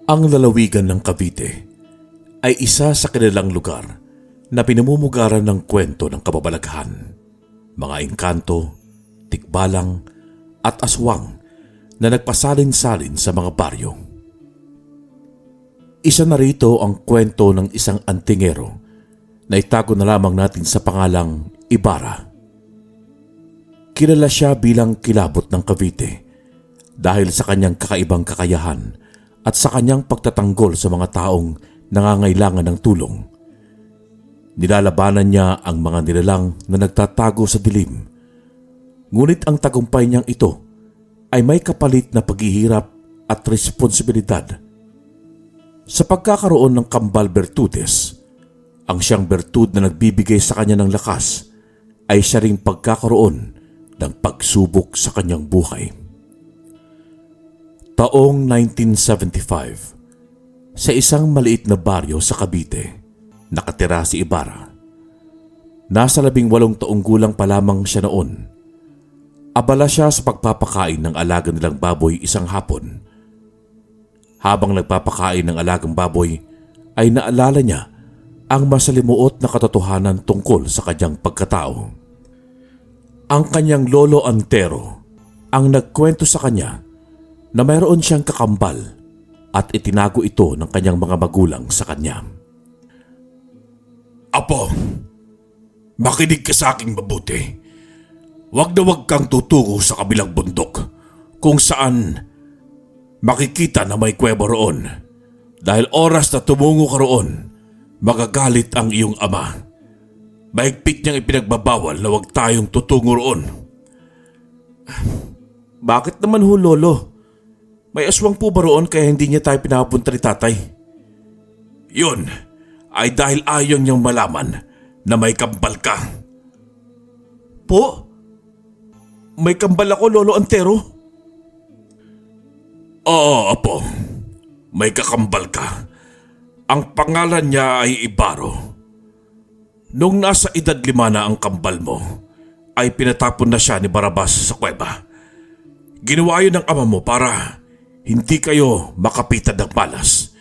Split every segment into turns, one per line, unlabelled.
Ang lalawigan ng Cavite ay isa sa kilalang lugar na pinamumugaran ng kwento ng kababalaghan, mga engkanto, tikbalang at aswang na nagpasalin-salin sa mga baryo. Isa na rito ang kwento ng isang antingero na itago na lamang natin sa pangalang Ibarra. Kilala siya bilang kilabot ng Cavite dahil sa kanyang kakaibang kakayahan at sa kanyang pagtatanggol sa mga taong nangangailangan ng tulong. Nilalabanan niya ang mga nilalang na nagtatago sa dilim. Ngunit ang tagumpay niyang ito ay may kapalit na paghihirap at responsibilidad. Sa pagkakaroon ng kambal bertudes, ang siyang bertud na nagbibigay sa kanya ng lakas ay siya ring pagkakaroon ng pagsubok sa kanyang buhay. Taong 1975, sa isang maliit na baryo sa Cavite, nakatira si Ibarra. Nasa 18 taong gulang pa lamang siya noon. Abala siya sa pagpapakain ng alaga nilang baboy isang hapon. Habang nagpapakain ng alagang baboy, ay naalala niya ang masalimuot na katotohanan tungkol sa kanyang pagkatao. Ang kanyang lolo Antero ang nagkwento sa kanya na mayroon siyang kakambal at itinago ito ng kanyang mga magulang sa kanya.
Apo, makinig ka sa aking mabuti. Huwag na huwag kang tutungo sa kabilang bundok kung saan makikita na may kuweba roon. Dahil oras na tumungo ka roon, magagalit ang iyong ama. Mahigpit niyang ipinagbabawal na huwag tayong tutungo roon.
Bakit naman ho, lolo? May aswang po ba roon kaya hindi niya tayo pinapunta ni tatay?
Yun ay dahil ayaw niyang malaman na may kambal ka.
Po? May kambal ako, Lolo Antero?
Oo, apo. May kakambal ka. Ang pangalan niya ay Ibaro. Nung nasa edad 5 na ang kambal mo, ay pinatapon na siya ni Barabas sa kuweba. Ginawa yun ng ama mo para hindi kayo makapitan ng balas.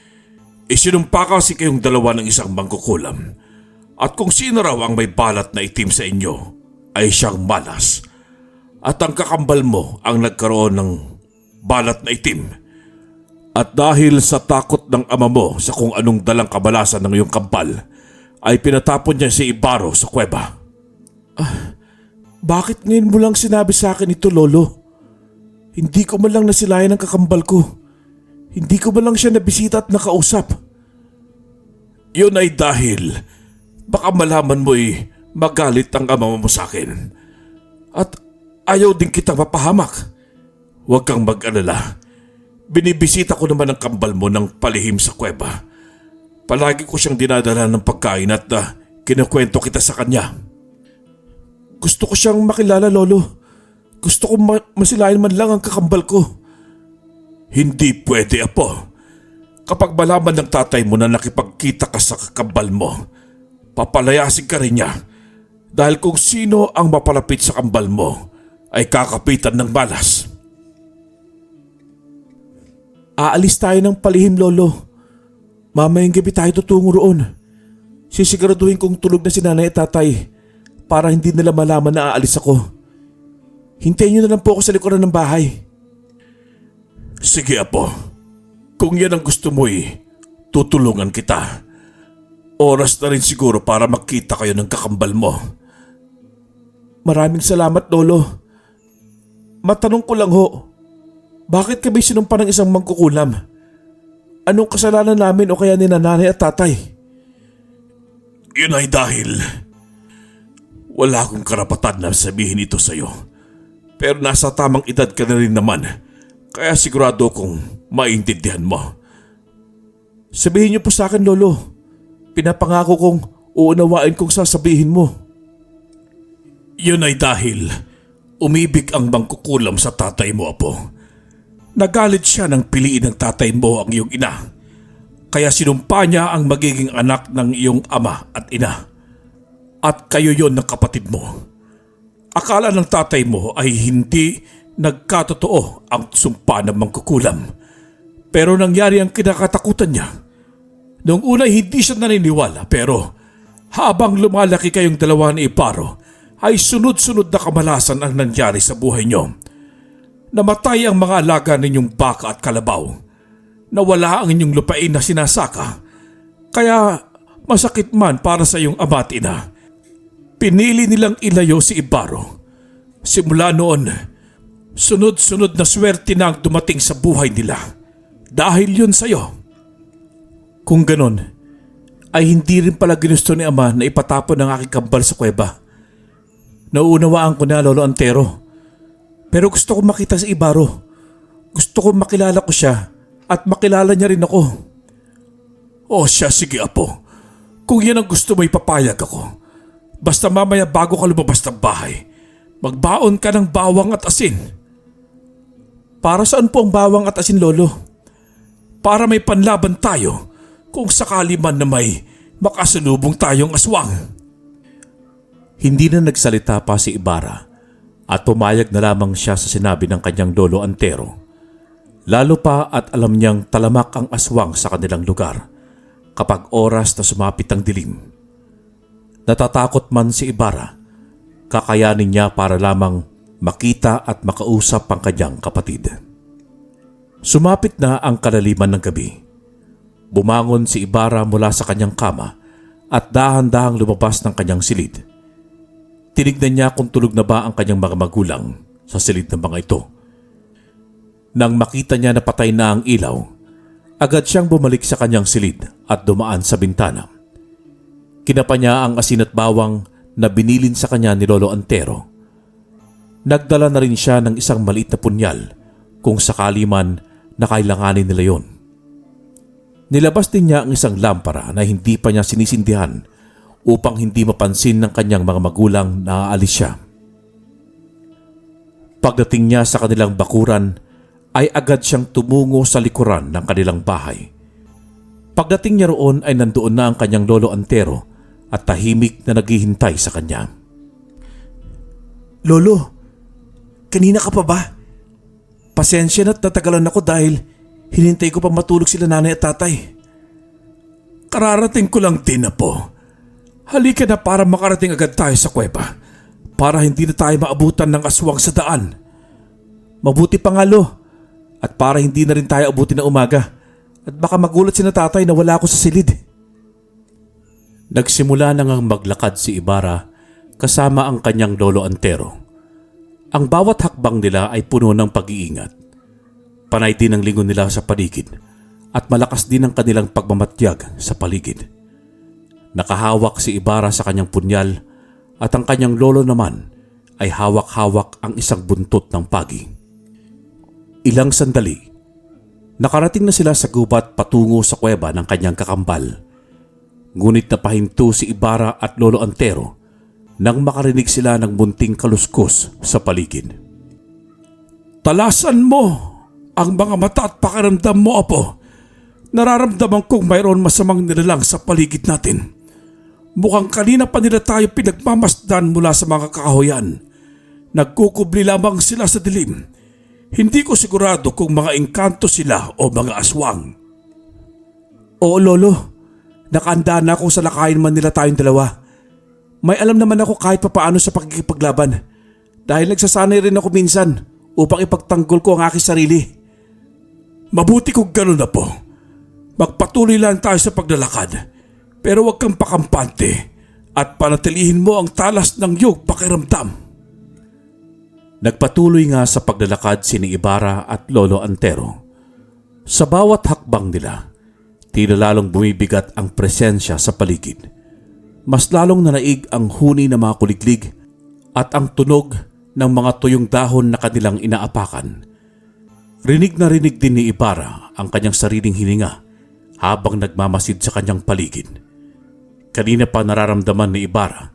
Isinumpa kasi kayong dalawa ng isang mangkukulam. At kung sino raw ang may balat na itim sa inyo, ay siyang malas. At ang kakambal mo ang nagkaroon ng balat na itim. At dahil sa takot ng ama mo sa kung anong dalang kabalasan ng iyong kambal, ay pinatapon niya si Ibaro sa kuweba.
Bakit ngayon mo lang sinabi sa akin ito, Lolo? Hindi ko man lang nasilayan ang kakambal ko. Hindi ko man lang siya nabisita at nakausap.
Yun ay dahil baka malaman mo'y magalit ang ama mo sa akin. At ayaw din kitang mapahamak. Huwag kang mag-alala. Binibisita ko naman ang kambal mo ng palihim sa kuweba. Palagi ko siyang dinadala ng pagkain at kinukwento kita sa kanya.
Gusto ko siyang makilala, Lolo. Gusto ko masilayan man lang ang kakambal ko.
Hindi pwede, apo. Kapag malaman ng tatay mo na nakipagkita ka sa kakambal mo, papalayasin ka rin niya. Dahil kung sino ang mapalapit sa kambal mo, ay kakapitan ng balas.
Aalis tayo ng palihim, Lolo. Mamayang gabi tayo tutungo roon. Sisiguraduhin kong tulog na si nanay at tatay para hindi nila malaman na aalis ako. Hintayin niyo na lang po ako sa likuran ng bahay.
Sige, apo. Kung yan ang gusto mo'y tutulungan kita. Oras na rin siguro para makita kayo ng kakambal mo.
Maraming salamat, Lolo. Matanong ko lang ho, bakit kami sinumpa ng isang mangkukulam? Anong kasalanan namin o kaya ni nanay at tatay?
Yun ay dahil wala akong karapatan na sabihin ito sa'yo. Pero nasa tamang edad ka na rin naman, kaya sigurado kong maintindihan mo.
Sabihin niyo po sa akin, Lolo. Pinapangako kong uunawain kong sasabihin mo.
Yun ay dahil umibig ang mangkukulam sa tatay mo, apo. Nagalit siya nang piliin ng tatay mo ang iyong ina. Kaya sinumpa niya ang magiging anak ng iyong ama at ina. At kayo yon ng kapatid mo. Akala ng tatay mo ay hindi nagkatotoo ang sumpa ng mangkukulam. Pero nangyari ang kinakatakutan niya. Noong una hindi siya naniniwala pero habang lumalaki kayong dalawa ni Iparo ay sunod-sunod na kamalasan ang nangyari sa buhay niyo. Namatay ang mga alaga ninyong baka at kalabaw. Nawala ang inyong lupain na sinasaka. Kaya masakit man para sa iyong ama at ina. Pinili nilang ilayo si Iparo. Simula noon, sunod-sunod na swerte na ang dumating sa buhay nila. Dahil yun sa'yo. Kung ganon, ay hindi rin pala ginusto ni ama na ipatapon ang aking kambal sa kuweba. Nauunawaan ko na, Lolo Antero. Pero gusto ko makita si Iparo. Gusto ko makilala ko siya at makilala niya rin ako. O siya, sige apo. Kung yan ang gusto mo, ipapayag ako. Basta mamaya bago ka lumabas ng bahay, magbaon ka ng bawang at asin. Para saan po ang bawang at asin, Lolo? Para may panlaban tayo kung sakali man na may makasalubong tayong aswang.
Hindi na nagsalita pa si Ibarra at pumayag na lamang siya sa sinabi ng kanyang Lolo Antero. Lalo pa at alam niyang talamak ang aswang sa kanilang lugar kapag oras na sumapit ang dilim. Natatakot man si Ibarra, kakayanin niya para lamang makita at makausap ang kanyang kapatid. Sumapit na ang kalaliman ng gabi. Bumangon si Ibarra mula sa kanyang kama at dahan-dahang lumabas ng kanyang silid. Tinignan niya kung tulog na ba ang kanyang mga magulang sa silid ng mga ito. Nang makita niya na patay na ang ilaw, agad siyang bumalik sa kanyang silid at dumaan sa bintana. Kinapa niya ang asin at bawang na binilin sa kanya ni Lolo Antero. Nagdala na rin siya ng isang maliit na punyal kung sakali man na kailanganin nila yon. Nilabas din niya ang isang lampara na hindi pa niya sinisindihan upang hindi mapansin ng kanyang mga magulang na aalis siya. Pagdating niya sa kanilang bakuran ay agad siyang tumungo sa likuran ng kanilang bahay. Pagdating niya roon ay nandoon na ang kanyang Lolo Antero at tahimik na naghihintay sa kanya.
Lolo, kanina ka pa ba? Pasensya na't natagalan ako dahil hinintay ko pa matulog sila nanay at tatay. Kararating ko lang din na po. Halika na para makarating agad tayo sa kuweba para hindi na tayo maabutan ng aswang sa daan. Mabuti pa nga, Lo, at para hindi na rin tayo abutin ng umaga at baka magulat si na tatay na wala ako sa silid.
Nagsimula na ngang maglakad si Ibarra kasama ang kanyang Lolo Antero. Ang bawat hakbang nila ay puno ng pag-iingat. Panay din ang lingon nila sa paligid at malakas din ang kanilang pagmamatyag sa paligid. Nakahawak si Ibarra sa kanyang punyal at ang kanyang lolo naman ay hawak-hawak ang isang buntot ng pagi. Ilang sandali, nakarating na sila sa gubat patungo sa kuweba ng kanyang kakambal. Ngunit napahinto si Ibarra at Lolo Antero nang makarinig sila ng munting kaluskos sa paligid. Talasan mo ang mga mata at pakiramdam mo, Apo. Nararamdaman kong mayroon masamang nilalang sa paligid natin. Mukhang kanina pa nila tayo pinagmamasdan mula sa mga kakahuyan. Nagkukubli lamang sila sa dilim. Hindi ko sigurado kung mga engkanto sila o mga aswang. Oo, Lolo. Nakaanda na ako sa lakayin man nila tayong dalawa. May alam naman ako kahit papaano sa pakikipaglaban. Dahil nagsasanay rin ako minsan upang ipagtanggol ko ang aking sarili. Mabuti kung gano'n na po. Magpatuloy lang tayo sa paglalakad. Pero huwag kang pakampante at panatilihin mo ang talas ng iyong pakiramdam. Nagpatuloy nga sa paglalakad si Ibarra at Lolo Antero. Sa bawat hakbang nila, tila lalong bumibigat ang presensya sa paligid. Mas lalong nanaig ang huni ng mga kuliglig at ang tunog ng mga tuyong dahon na kanilang inaapakan. Rinig na rinig din ni Ibarra ang kanyang sariling hininga habang nagmamasid sa kanyang paligid. Kanina pa nararamdaman ni Ibarra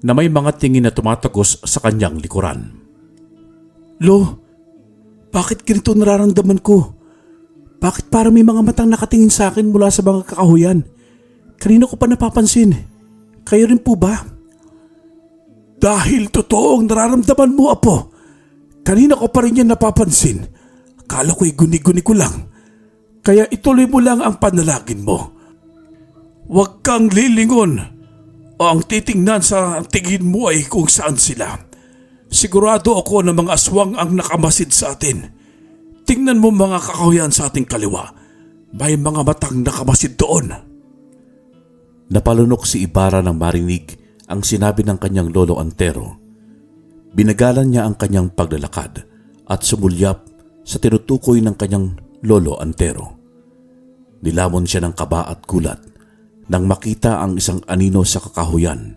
na may mga tingin na tumatagos sa kanyang likuran.
Lo, bakit ganito nararamdaman ko? Bakit parang may mga matang nakatingin sa akin mula sa mga kakahuyan? Kanina ko pa napapansin. Kayo rin po ba? Dahil totoong nararamdaman mo, Apo. Kanina ko pa rin yan napapansin. Akala ko'y guni-guni ko lang. Kaya ituloy mo lang ang panalangin mo. Huwag kang lilingon o ang titingnan sa tingin mo ay kung saan sila. Sigurado ako na mga aswang ang nakamasid sa atin. Tingnan mo mga kakahuyan sa ating kaliwa. May mga matang nakamasid doon.
Napalunok si Ibarra nang marinig ang sinabi ng kanyang lolo Antero. Binagalan niya ang kanyang paglalakad at sumulyap sa tinutukoy ng kanyang lolo Antero. Nilamon siya ng kaba at gulat nang makita ang isang anino sa kakahuyan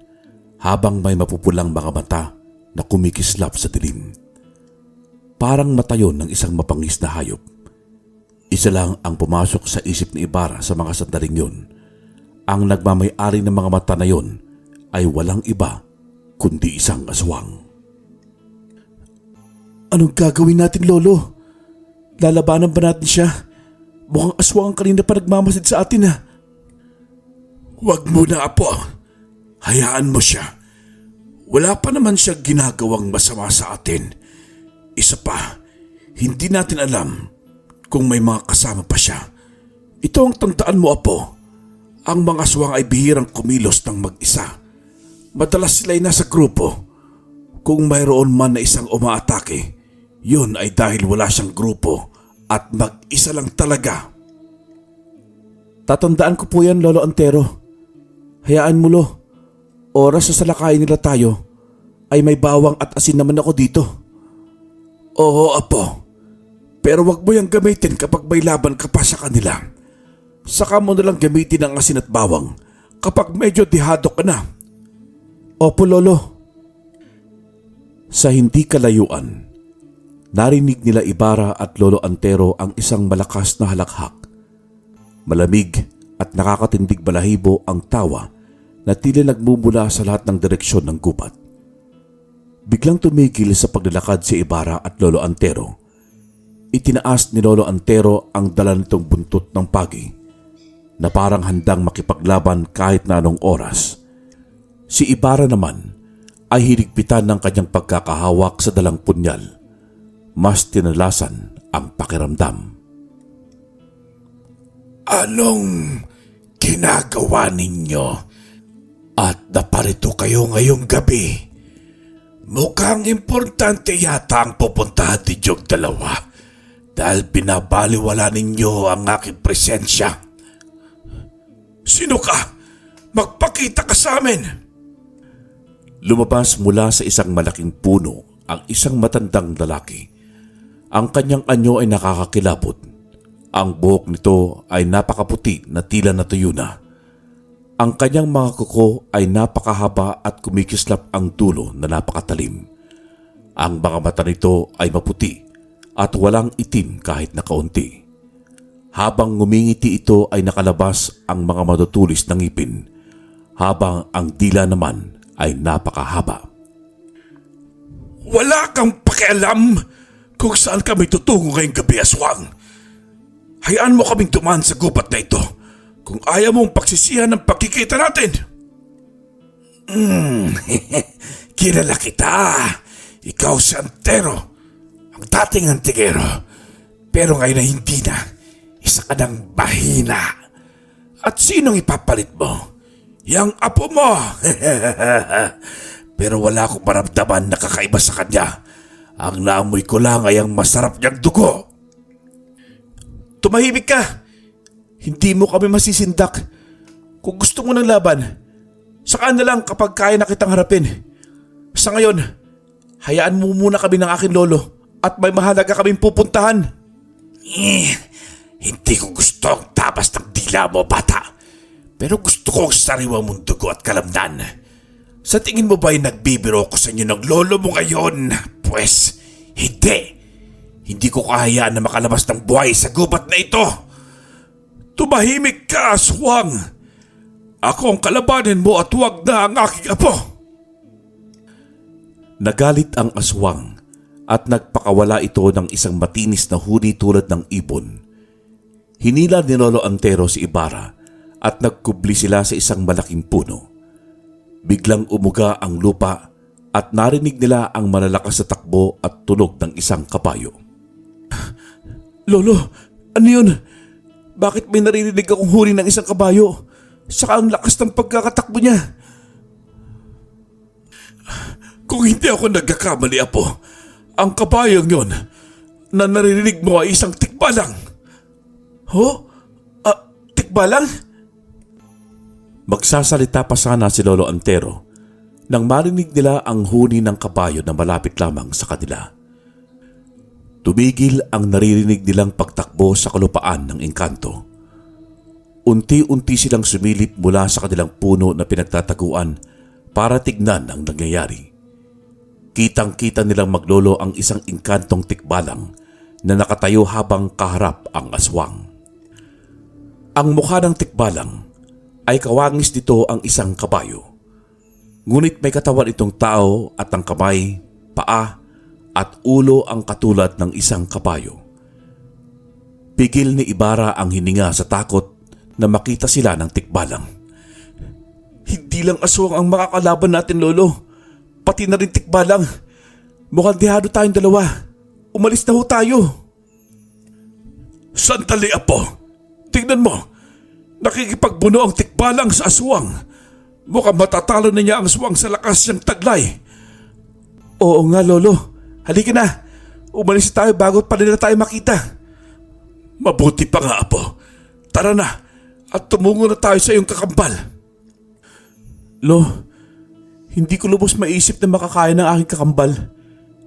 habang may mapupulang mga mata na kumikislap sa dilim. Parang mata yon ng isang mapangis na hayop. Isa lang ang pumasok sa isip ni Ibarra sa mga sandaling yon. Ang nagmamay-ari ng mga mata na yon ay walang iba kundi isang aswang. Anong gagawin natin, Lolo? Lalabanan ba natin siya? Mukhang aswang ang kanina pa nagmamasid sa atin ha.
Huwag muna, Apo. Hayaan mo siya. Wala pa naman siya ginagawang masama sa atin. Isa pa, hindi natin alam kung may mga kasama pa siya. Ito ang tandaan mo, Apo. Ang mga aswang ay bihirang kumilos ng mag-isa. Madalas sila'y nasa grupo. Kung mayroon man na isang umaatake, yun ay dahil wala siyang grupo at mag-isa lang talaga.
Tatandaan ko po yan, Lolo Antero. Hayaan mo, Lo. Oras sa salakayin nila tayo ay may bawang at asin naman ako dito.
Oo, Apo. Pero wag mo yung gamitin kapag may laban ka pa sa kanila. Saka mo nalang gamitin ang asin at bawang kapag medyo dihado ka na.
Opo, Lolo. Sa hindi kalayuan, narinig nila Ibarra at Lolo Antero ang isang malakas na halakhak. Malamig at nakakatindig balahibo ang tawa na tila nagmumula sa lahat ng direksyon ng gubat. Biglang tumigil sa paglalakad si Ibarra at Lolo Antero. Itinaas ni Lolo Antero ang dala nitong buntot ng pagi na parang handang makipaglaban kahit na anong oras. Si Ibarra naman ay hinigpitan ng kanyang pagkakahawak sa dalang punyal. Mas tinalasan ang pakiramdam.
Anong ginagawa ninyo? At naparito kayo ngayong gabi. Mukhang importante yata ang pupuntahan ninyong dalawa dahil binabaliwala ninyo ang aking presensya. Sino ka? Magpakita ka sa amin!
Lumabas mula sa isang malaking puno ang isang matandang lalaki. Ang kanyang anyo ay nakakakilabot. Ang buhok nito ay napakaputi na tila natuyo na. Ang kanyang mga kuko ay napakahaba at kumikislap ang dulo na napakatalim. Ang mga mata nito ay maputi at walang itim kahit na kaunti. Habang ngumingiti ito ay nakalabas ang mga matutulis na ngipin, habang ang dila naman ay napakahaba.
Wala kang pakialam kung saan kami tutungo ngayong gabi, aswang. Hayaan mo kaming dumaan sa gubat na ito kung ayaw mong pagsisihan ng pagkikita natin. Kilala kita. Ikaw si Antero, ang dating antigero. Pero ngayon ay hindi na. Isa ka ng bahina. At sinong ipapalit mo? Yang apo mo. Pero wala akong maramdaman na kakaiba sa kanya. Ang naamoy ko lang ay ang masarap niyang dugo.
Tumahimik ka! Hindi mo kami masisindak. Kung gusto mo ng laban, saka na lang kapag kaya na kitang harapin. Sa ngayon, hayaan mo muna kami ng aking lolo at may mahalaga kaming pupuntahan.
Hindi ko gusto ang tabas ng dila mo, bata. Pero gusto ko ang sariwa mong dugo at kalamnan. Sa tingin mo ba ay nagbibiro ko sa inyo ng lolo mo ngayon? Pwes, hindi. Hindi ko kahayaan na makalabas ng buhay sa gubat na ito. Tumahimik ka, aswang. Ako ang kalabanin mo at huwag na ang aking apo.
Nagalit ang aswang at nagpakawala ito ng isang matinis na huni tulad ng ibon. Hinila ni Lolo Antero si Ibarra at nagkubli sila sa isang malaking puno. Biglang umuga ang lupa at narinig nila ang malalakas na takbo at tunog ng isang kabayo.
Lolo, ano yun? Bakit may naririnig akong huni ng isang kabayo? Saka ang lakas ng pagkakatakbo niya. Kung hindi ako nagkakamali, Apo, ang kabayong yon na naririnig mo ay isang tikbalang. Ho? Tikbalang?
Magsasalita pa sana si Lolo Antero nang marinig nila ang huni ng kabayo na malapit lamang sa kanila. Tumigil ang naririnig nilang pagtakbo sa kalupaan ng engkanto. Unti-unti silang sumilip mula sa kanilang puno na pinagtataguan para tignan ang nangyayari. Kitang-kita nilang maglolo ang isang engkantong tikbalang na nakatayo habang kaharap ang aswang. Ang mukha ng tikbalang ay kawangis nito ang isang kabayo. Ngunit may katawan itong tao at ang kamay, paa at ulo ang katulad ng isang kabayo. Pigil ni Ibarra ang hininga sa takot na makita sila ng tikbalang.
Hindi lang aswang ang makakalaban natin, Lolo. Pati na rin tikbalang. Mukhang dehado tayong dalawa. Umalis na ho tayo. Sandali, Apo. Tingnan mo. Nakikipagbuno ang tikbalang sa aswang. Mukhang matatalo na niya ang aswang sa lakas niyang taglay. Oo nga, Lolo. Halika na. Umalis tayo bago pa nila tayo makita. Mabuti pa nga, Apo. Tara na. At tumungo na tayo sa iyong kakambal. Lo, hindi ko lubos maisip na makakaya ng aking kakambal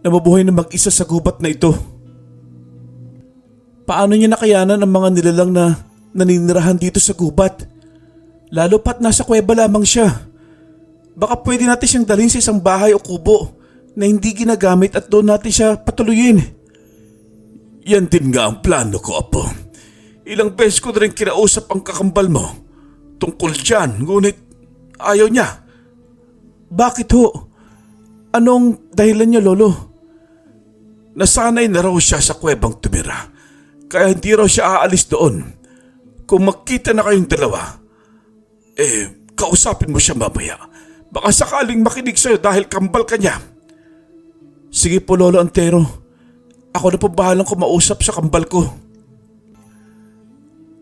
na mabuhay na mag-isa sa gubat na ito. Paano niya nakayanan ang mga nilalang na naninirahan dito sa gubat? Lalo pat nasa kuweba lamang siya. Baka pwede natin siyang dalhin sa isang bahay o kubo na hindi ginagamit at doon natin siya patuluyin. Yan din nga ang plano ko, Apo. Ilang beses ko na rin kinausap ang kakambal mo tungkol dyan, ngunit ayaw niya. Bakit ho? Anong dahilan niya, Lolo? Nasanay na raw siya sa kuwebang tumira, kaya hindi raw siya aalis doon. Kung magkita na kayong dalawa, kausapin mo siya mamaya. Baka sakaling makinig sa'yo dahil kambal ka niya. Sige po, Lolo Antero. Ako na po bahalang kumausap sa kambal ko.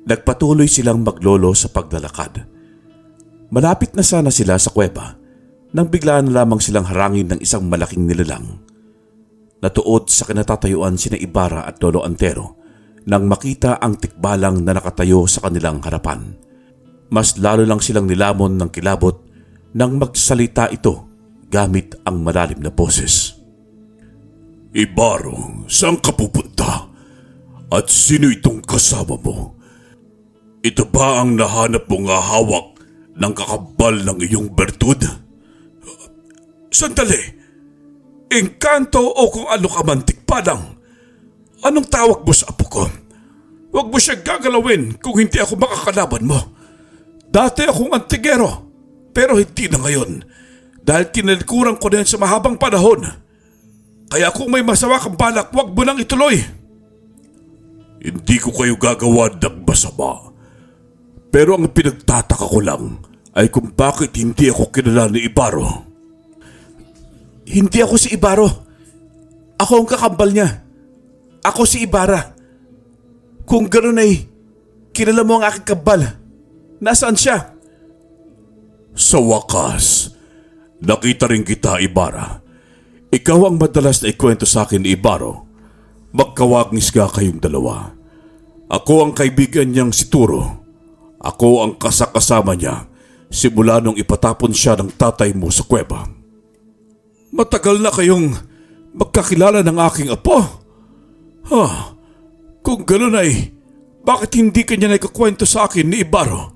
Nagpatuloy silang maglolo sa paglalakad. Malapit na sana sila sa kuweba nang bigla na lamang silang harangin ng isang malaking nilalang. Natuod sa kinatatayuan sina Ibarra at Lolo Antero nang makita ang tikbalang na nakatayo sa kanilang harapan. Mas lalo lang silang nilamon ng kilabot nang magsalita ito gamit ang malalim na boses.
Ibarro, saan ka pupunta? At sino itong kasama mo? Ito ba ang nahanap mong hawak ng kakambal ng iyong bertud? Sandali! Engkanto o kung ano ka man tikbalang? Anong tawag mo sa apo ko? Huwag mo siyang gagalawin kung hindi ako makakalaban mo. Dati akong antigero, pero hindi na ngayon dahil kinalikuran ko na yan sa mahabang panahon. Kaya kung may masama kang balak, huwag mo nang ituloy. Hindi ko kayo gagawa ng masama. Pero ang pinagtataka ko lang ay kung bakit hindi ako kilala ni Ibarro. Hindi ako si Ibarro. Ako ang kakambal niya. Ako si Ibarra. Kung gano'n ay kilala mo ang aking kambal. Nasaan siya? Sa wakas, nakita rin kita, Ibarra. Ikaw ang madalas na ikwento sa akin ni Ibarro. Magkawagnis ka kayong dalawa. Ako ang kaibigan niyang si Turo. Ako ang kasakasama niya simula nung ipatapon siya ng tatay mo sa kuweba. Matagal na kayong magkakilala ng aking apo. Kung gano'n ay, bakit hindi kanya nagkakwento sa akin ni Ibarro?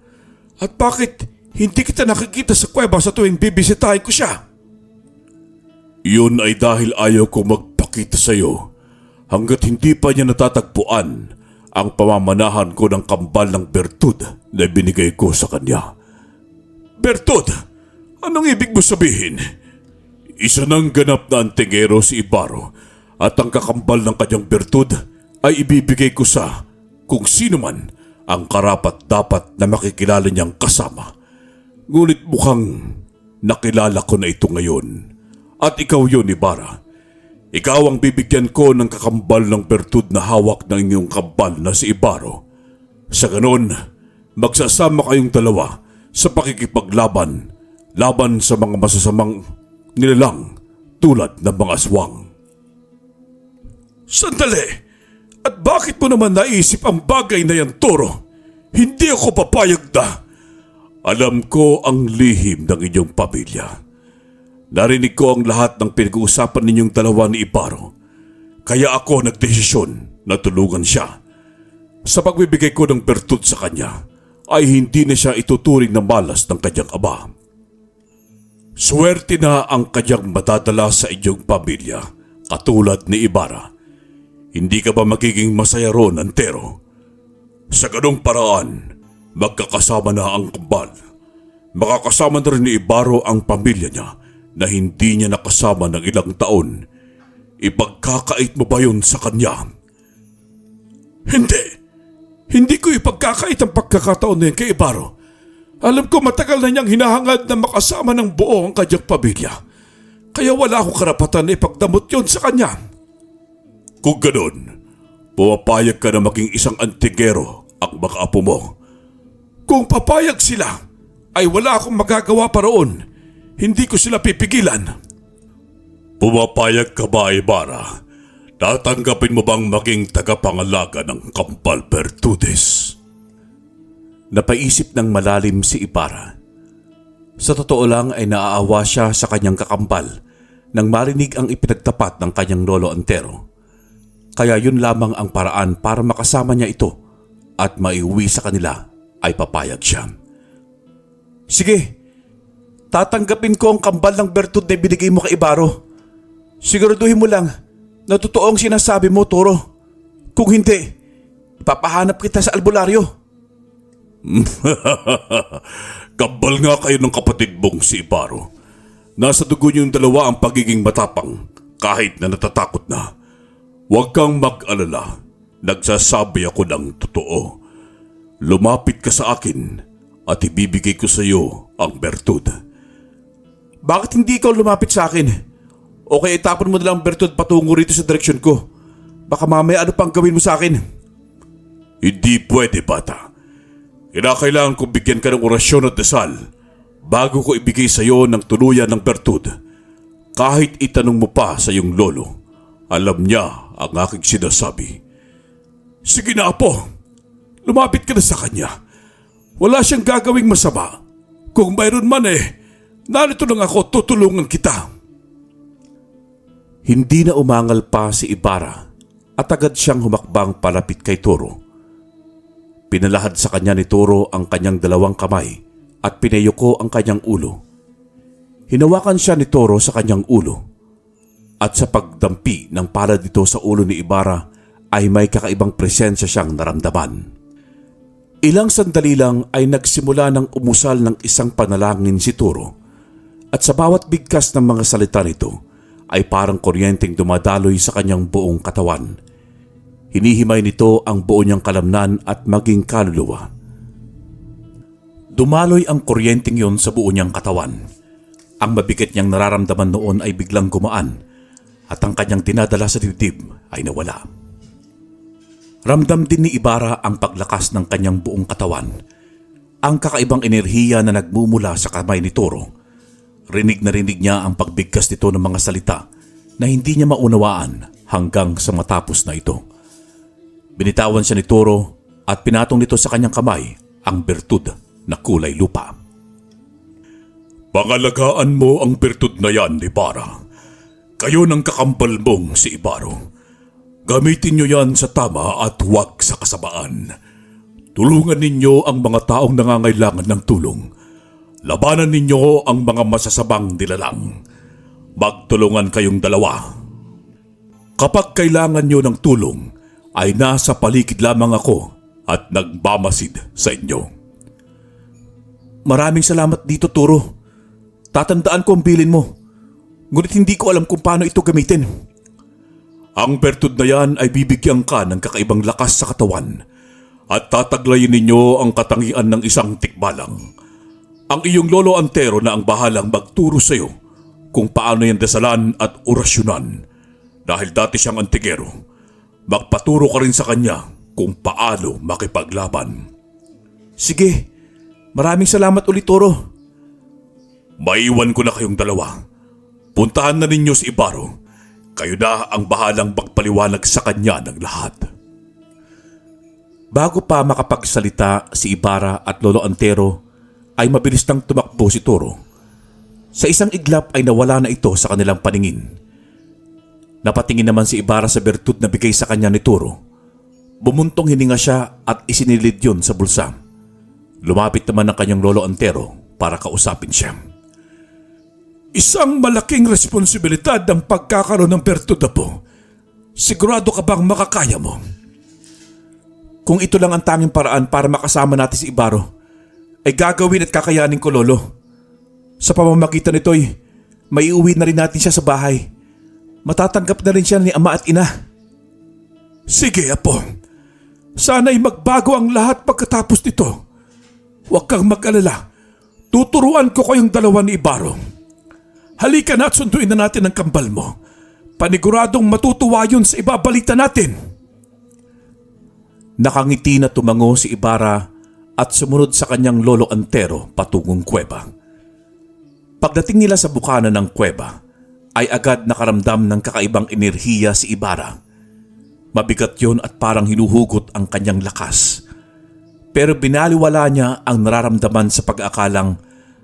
At bakit hindi kita nakikita sa kuweba sa tuwing bibisitahin ko siya? Yun ay dahil ayaw ko magpakita sa iyo hanggat hindi pa niya natatagpuan ang pamamanahan ko ng kambal ng bertud na binigay ko sa kanya. Bertud? Anong ibig mo sabihin? Isa ng ganap na antingero si Ibarro at ang kakambal ng kanyang bertud ay ibibigay ko sa kung sino man ang karapat dapat na makikilala niyang kasama. Ngunit mukhang nakilala ko na ito ngayon. At ikaw yun, Ibarra. Ikaw ang bibigyan ko ng kakambal ng bertud na hawak ng inyong kambal na si Ibarro. Sa ganon, magsasama kayong dalawa sa pakikipaglaban laban sa mga masasamang nilalang tulad ng mga aswang. Sandali! At bakit mo naman naisip ang bagay na yan, Toro? Hindi ako papayag na. Alam ko ang lihim ng inyong pamilya. Narinig ko ang lahat ng pinag-uusapan ninyong dalawa ni Ibaro. Kaya ako nagdesisyon na tulungan siya. Sa pagbibigay ko ng bertud sa kanya, ay hindi na siya ituturing na malas ng kanyang ama. Swerte na ang kanyang madadala sa inyong pamilya, katulad ni Ibarra. Hindi ka ba magiging masaya ron, Antero? Sa ganong paraan, magkakasama na ang kambal. Makakasama na rin ni Ibaro ang pamilya niya na hindi niya nakasama ng ilang taon. Ipagkakait mo ba yun sa kanya? Hindi! Hindi ko ipagkakait ang pagkakataon na yan kay Ibaro. Alam ko matagal na niyang hinahangad na makasama ng buo ang kanyang pamilya. Kaya wala akong karapatan na ipagdamot yun sa kanya. Kung ganun, pumapayag ka na maging isang antigero ang mga apo mo. Kung papayag sila, ay wala akong magagawa pa roon. Hindi ko sila pipigilan. Pumapayag ka ba, Ibarra? Tatanggapin mo bang maging tagapangalaga ng Kambal Bertudes?
Napaisip ng malalim si Ibarra. Sa totoo lang ay naaawa siya sa kanyang kakambal nang marinig ang ipinagtapat ng kanyang lolo Antero. Kaya yun lamang ang paraan para makasama niya ito at maiuwi sa kanila ay papayag siya. Sige, tatanggapin ko ang kambal ng bertud na binigay mo kay Ibaro. Siguraduhin mo lang na totoo ang sinasabi mo, Toro. Kung hindi, ipapahanap kita sa albularyo.
Kambal nga kayo ng kapatid mong si Ibaro. Nasa dugo niyong dalawa ang pagiging matapang kahit na natatakot na. Huwag kang mag-alala. Nagsasabi ako ng totoo. Lumapit ka sa akin at ibibigay ko sa iyo ang bertud.
Bakit hindi ikaw lumapit sa akin? O kaya itapon mo na lang ang bertud patungo rito sa direksyon ko. Baka mamaya ano pang gawin mo sa akin?
Hindi pwede, bata. Kinakailangan kong bigyan ka ng orasyon at dasal bago ko ibigay sa iyo ng tuluyan ng bertud. Kahit itanong mo pa sa iyong lolo, alam niya ang aking sinasabi. Sige na, apo. Lumapit ka na sa kanya. Wala siyang gagawing masama. Kung mayroon man narito lang ako, tutulungan kita.
Hindi na umangal pa si Ibarra at agad siyang humakbang palapit kay Toro. Pinalahad sa kanya ni Toro ang kanyang dalawang kamay at pinayuko ang kanyang ulo. Hinawakan siya ni Toro sa kanyang ulo. At sa pagdampi ng palad nito sa ulo ni Ibarra ay may kakaibang presensya siyang naramdaman. Ilang sandali lang ay nagsimula ng umusal ng isang panalangin si Toro. At sa bawat bigkas ng mga salita nito ay parang kuryenteng dumadaloy sa kanyang buong katawan. Hinihimay nito ang buo niyang kalamnan at maging kaluluwa. Dumaloy ang kuryenteng yon sa buo niyang katawan. Ang mabigat niyang nararamdaman noon ay biglang gumaan at ang kanyang dinadala sa dibdib ay nawala. Ramdam din ni Ibarra ang paglakas ng kanyang buong katawan. Ang kakaibang enerhiya na nagmumula sa kamay ni Toro. Rinig na rinig niya ang pagbigkas nito ng mga salita na hindi niya maunawaan hanggang sa matapos na ito. Binitawan siya ni Toro at pinatong nito sa kanyang kamay ang bertud na kulay lupa.
Pangalagaan mo ang bertud na yan, Ibarra. Kayo ng kakambal mong si Ibaro. Gamitin niyo yan sa tama at huwag sa kasamaan. Tulungan ninyo ang mga taong nangangailangan ng tulong. Labanan ninyo ang mga masasabang nilalang. Magtulungan kayong dalawa. Kapag kailangan niyo ng tulong, ay nasa paligid lamang ako at nagbamasid sa inyo.
Maraming salamat dito, Toro. Tatandaan ko ang bilin mo. Ngunit hindi ko alam kung paano ito gamitin.
Ang bertud na yan ay bibigyan ka ng kakaibang lakas sa katawan at tataglayin ninyo ang katangian ng isang tikbalang. Ang iyong lolo Antero na ang bahalang magturo sa iyo kung paano yan dasalan at orasyonan. Dahil dati siyang antigero, magpaturo ka rin sa kanya kung paano makipaglaban.
Sige, maraming salamat ulit, Toro.
Maiwan ko na kayong dalawa. Puntahan na ninyo si Ibaro. Kayo na ang bahalang magpaliwanag sa kanya ng lahat.
Bago pa makapagsalita si Ibarra at Lolo Antero, ay mabilis nang tumakbo si Toro. Sa isang iglap ay nawala na ito sa kanilang paningin. Napatingin naman si Ibarra sa bertud na bigay sa kanya ni Toro. Bumuntong hininga siya at isinilid yun sa bulsa. Lumapit naman ang kanyang Lolo Antero para kausapin siya.
Isang malaking responsibilidad ang pagkakaroon ng bertud, Apo. Sigurado ka bang makakaya mo?
Kung ito lang ang tanging paraan para makasama natin si Ibaro, ay gagawin at kakayanin ko, Lolo. Sa pamamagitan nito'y maiuwi na rin natin siya sa bahay. Matatanggap na rin siya ni Ama at Ina.
Sige, Apo. Sana'y magbago ang lahat pagkatapos nito. Huwag kang mag-alala. Tuturuan ko kayong dalawa ni Ibaro. Halika na at sunduin na natin ang kambal mo. Paniguradong matutuwa yun sa ibabalita natin.
Nakangiti na tumango si Ibarra at sumunod sa kanyang Lolo Antero patungong kuweba. Pagdating nila sa bukana ng kuweba, ay agad nakaramdam ng kakaibang enerhiya si Ibarra. Mabigat yon at parang hinuhugot ang kanyang lakas. Pero binaliwala niya ang nararamdaman sa pag-aakalang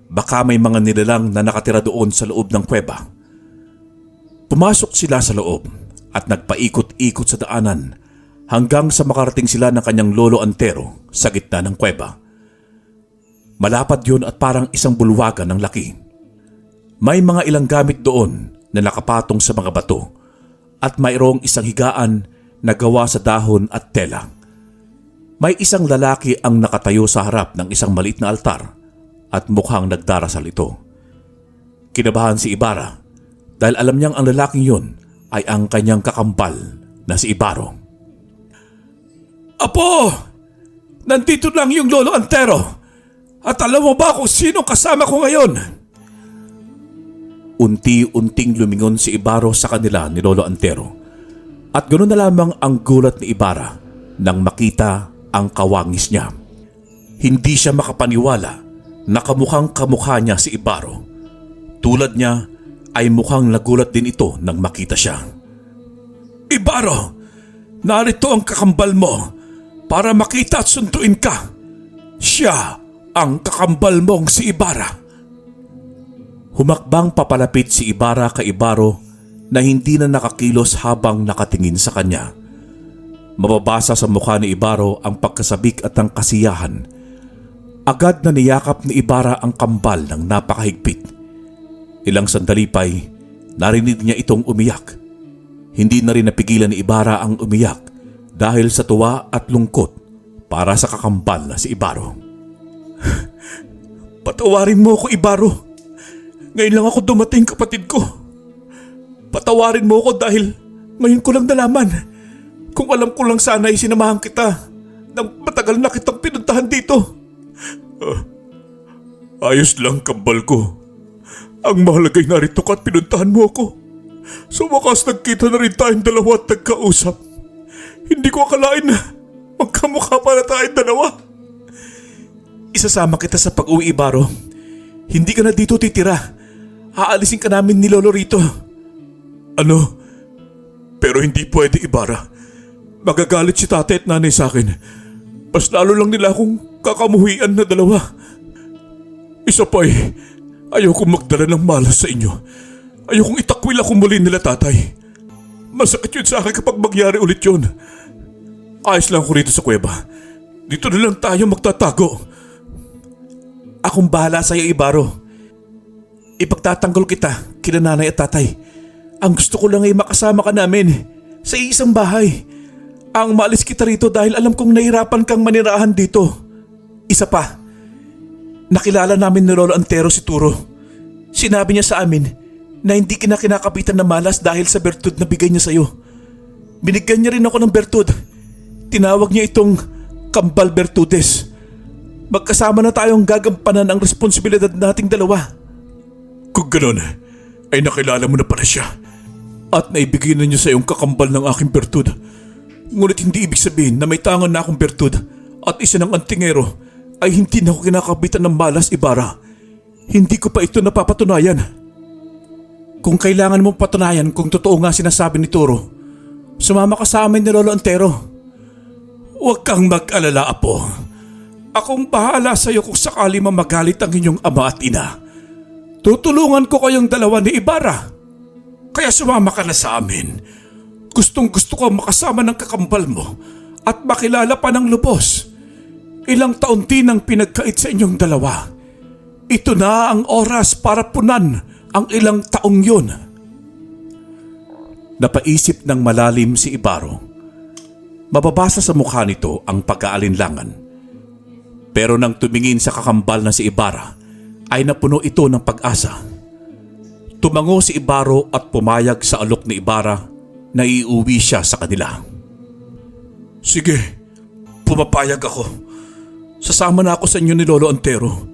baka may mga nilalang na nakatira doon sa loob ng kuweba. Pumasok sila sa loob at nagpaikot-ikot sa daanan hanggang sa makarating sila ng kanyang Lolo Antero sa gitna ng kuweba. Malapad yun at parang isang bulwagan ng laki. May mga ilang gamit doon na nakapatong sa mga bato at mayroong isang higaan na gawa sa dahon at tela. May isang lalaki ang nakatayo sa harap ng isang maliit na altar at mukhang nagdarasal ito. Kinabahan si Ibarra dahil alam niyang ang lalaking yun ay ang kanyang kakambal na si Ibaro.
Apo! Nandito lang yung Lolo Antero. At alam mo ba kung sino kasama ko ngayon?
Unti-unting lumingon si Ibaro sa kanila ni Lolo Antero. At ganoon na lamang ang gulat ni Ibarra nang makita ang kawangis niya. Hindi siya makapaniwala na kamukhang kamukha niya si Ibaro. Tulad niya ay mukhang nagulat din ito nang makita siya.
Ibaro! Narito ang kakambal mo para makita at sunduin ka. Siya ang kakambal mong si Ibarra.
Humakbang papalapit si Ibarra kay Ibaro na hindi na nakakilos habang nakatingin sa kanya. Mababasa sa mukha ni Ibaro ang pagkasabik at ang kasiyahan. Agad na niyakap ni Ibarra ang kambal ng napakahigpit. Ilang sandali pa'y narinig niya itong umiyak. Hindi na rin napigilan ni Ibarra ang umiyak dahil sa tuwa at lungkot para sa kakambal na si Ibaro.
Patawarin mo ako, Ibaro. Ngayon lang ako dumating, kapatid ko. Patawarin mo ako dahil ngayon ko lang nalaman. Kung alam ko lang sana ay sinamahan kita nang matagal na kitang pinuntahan dito. Ayos lang, kambal ko. Ang mahalagay narito ka at pinuntahan mo ako. Sa wakas nagkita na rin tayong dalawa at nagkausap. Hindi ko akalain na magkamukha pa na tayong dalawa.
Isasama kita sa pag-uwi, Ibaro. Hindi ka na dito titira. Aalisin ka namin ni Lolo rito.
Ano? Pero hindi pwede, Ibarra. Magagalit si tatay at nanay sa akin. Mas lalo lang nila akong kakamuhian na dalawa. Isa pa ayokong magdala ng malas sa inyo. Ayokong itakwil ako muli nila, tatay. Masakit yun sa akin kapag magyari ulit yun. Ayos lang ako rito sa kuweba. Dito na lang tayo magtatago.
Akong bahala sa'yo, Ibaro. Ipagtatanggol kita kina nanay at tatay. Ang gusto ko lang ay makasama ka namin sa isang bahay. Ang maalis kita rito dahil alam kong nahirapan kang manirahan dito. Isa pa, nakilala namin ni Lolo Antero si Turo. Sinabi niya sa amin na hindi kinakapitan na malas dahil sa bertud na bigay niya sa'yo. Binigyan niya rin ako ng bertud. Tinawag niya itong Kambal Bertudes. Magkasama na tayong gagampanan ang responsibilidad nating dalawa.
Kung ganon, ay nakilala mo na pala siya. At naibigay na niya sa iyong kakambal ng aking bertud. Ngunit hindi ibig sabihin na may tangan na akong bertud at isa ng antingero ay hindi na ako kinakabitan ng malas, Ibarra. Hindi ko pa ito napapatunayan. Kung kailangan mong patunayan kung totoo nga sinasabi ni Turo, sumama ka sa amin ni Lolo Antero. Huwag kang mag-alala, Apo. Akong bahala sa iyo kung sakali mamagalit ang inyong ama at ina. Tutulungan ko kayong dalawa ni Ibarra. Kaya sumama ka na sa amin. Gustong gusto ko makasama ng kakambal mo at makilala pa ng lubos. Ilang taon din ang pinagkait sa inyong dalawa. Ito na ang oras para punan ang ilang taong yun. Napaisip ng malalim si Ibarro. Mababasa sa mukha nito ang pag-aalinlangan. Pero nang tumingin sa kakambal na si Ibarra, ay napuno ito ng pag-asa. Tumango si Ibarro at pumayag sa alok ni Ibarra na iuwi siya sa kanila. Sige, pumapayag ako. Sasama na ako sa inyo ni Lolo Antero.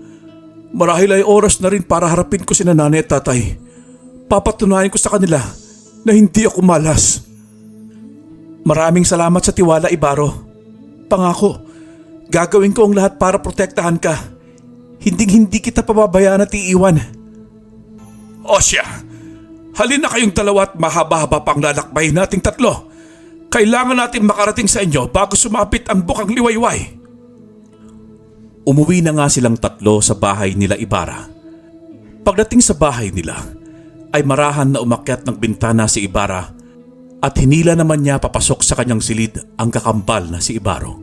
Marahil ay oras na rin para harapin ko si nanay at tatay. Papatunayan ko sa kanila na hindi ako malas. Maraming salamat sa tiwala, Ibarro. Pangako, gagawin ko ang lahat para protektahan ka. Hindi kita pababayaan at iiwan. O siya, halina kayong dalawa at mahaba-haba pang lalakbayin nating tatlo. Kailangan natin makarating sa inyo bago sumapit ang bukang liwayway. Umuwi na nga silang tatlo sa bahay nila Ibarra. Pagdating sa bahay nila, ay marahan na umakyat ng bintana si Ibarra at hinila naman niya papasok sa kanyang silid ang kakambal na si Ibarro.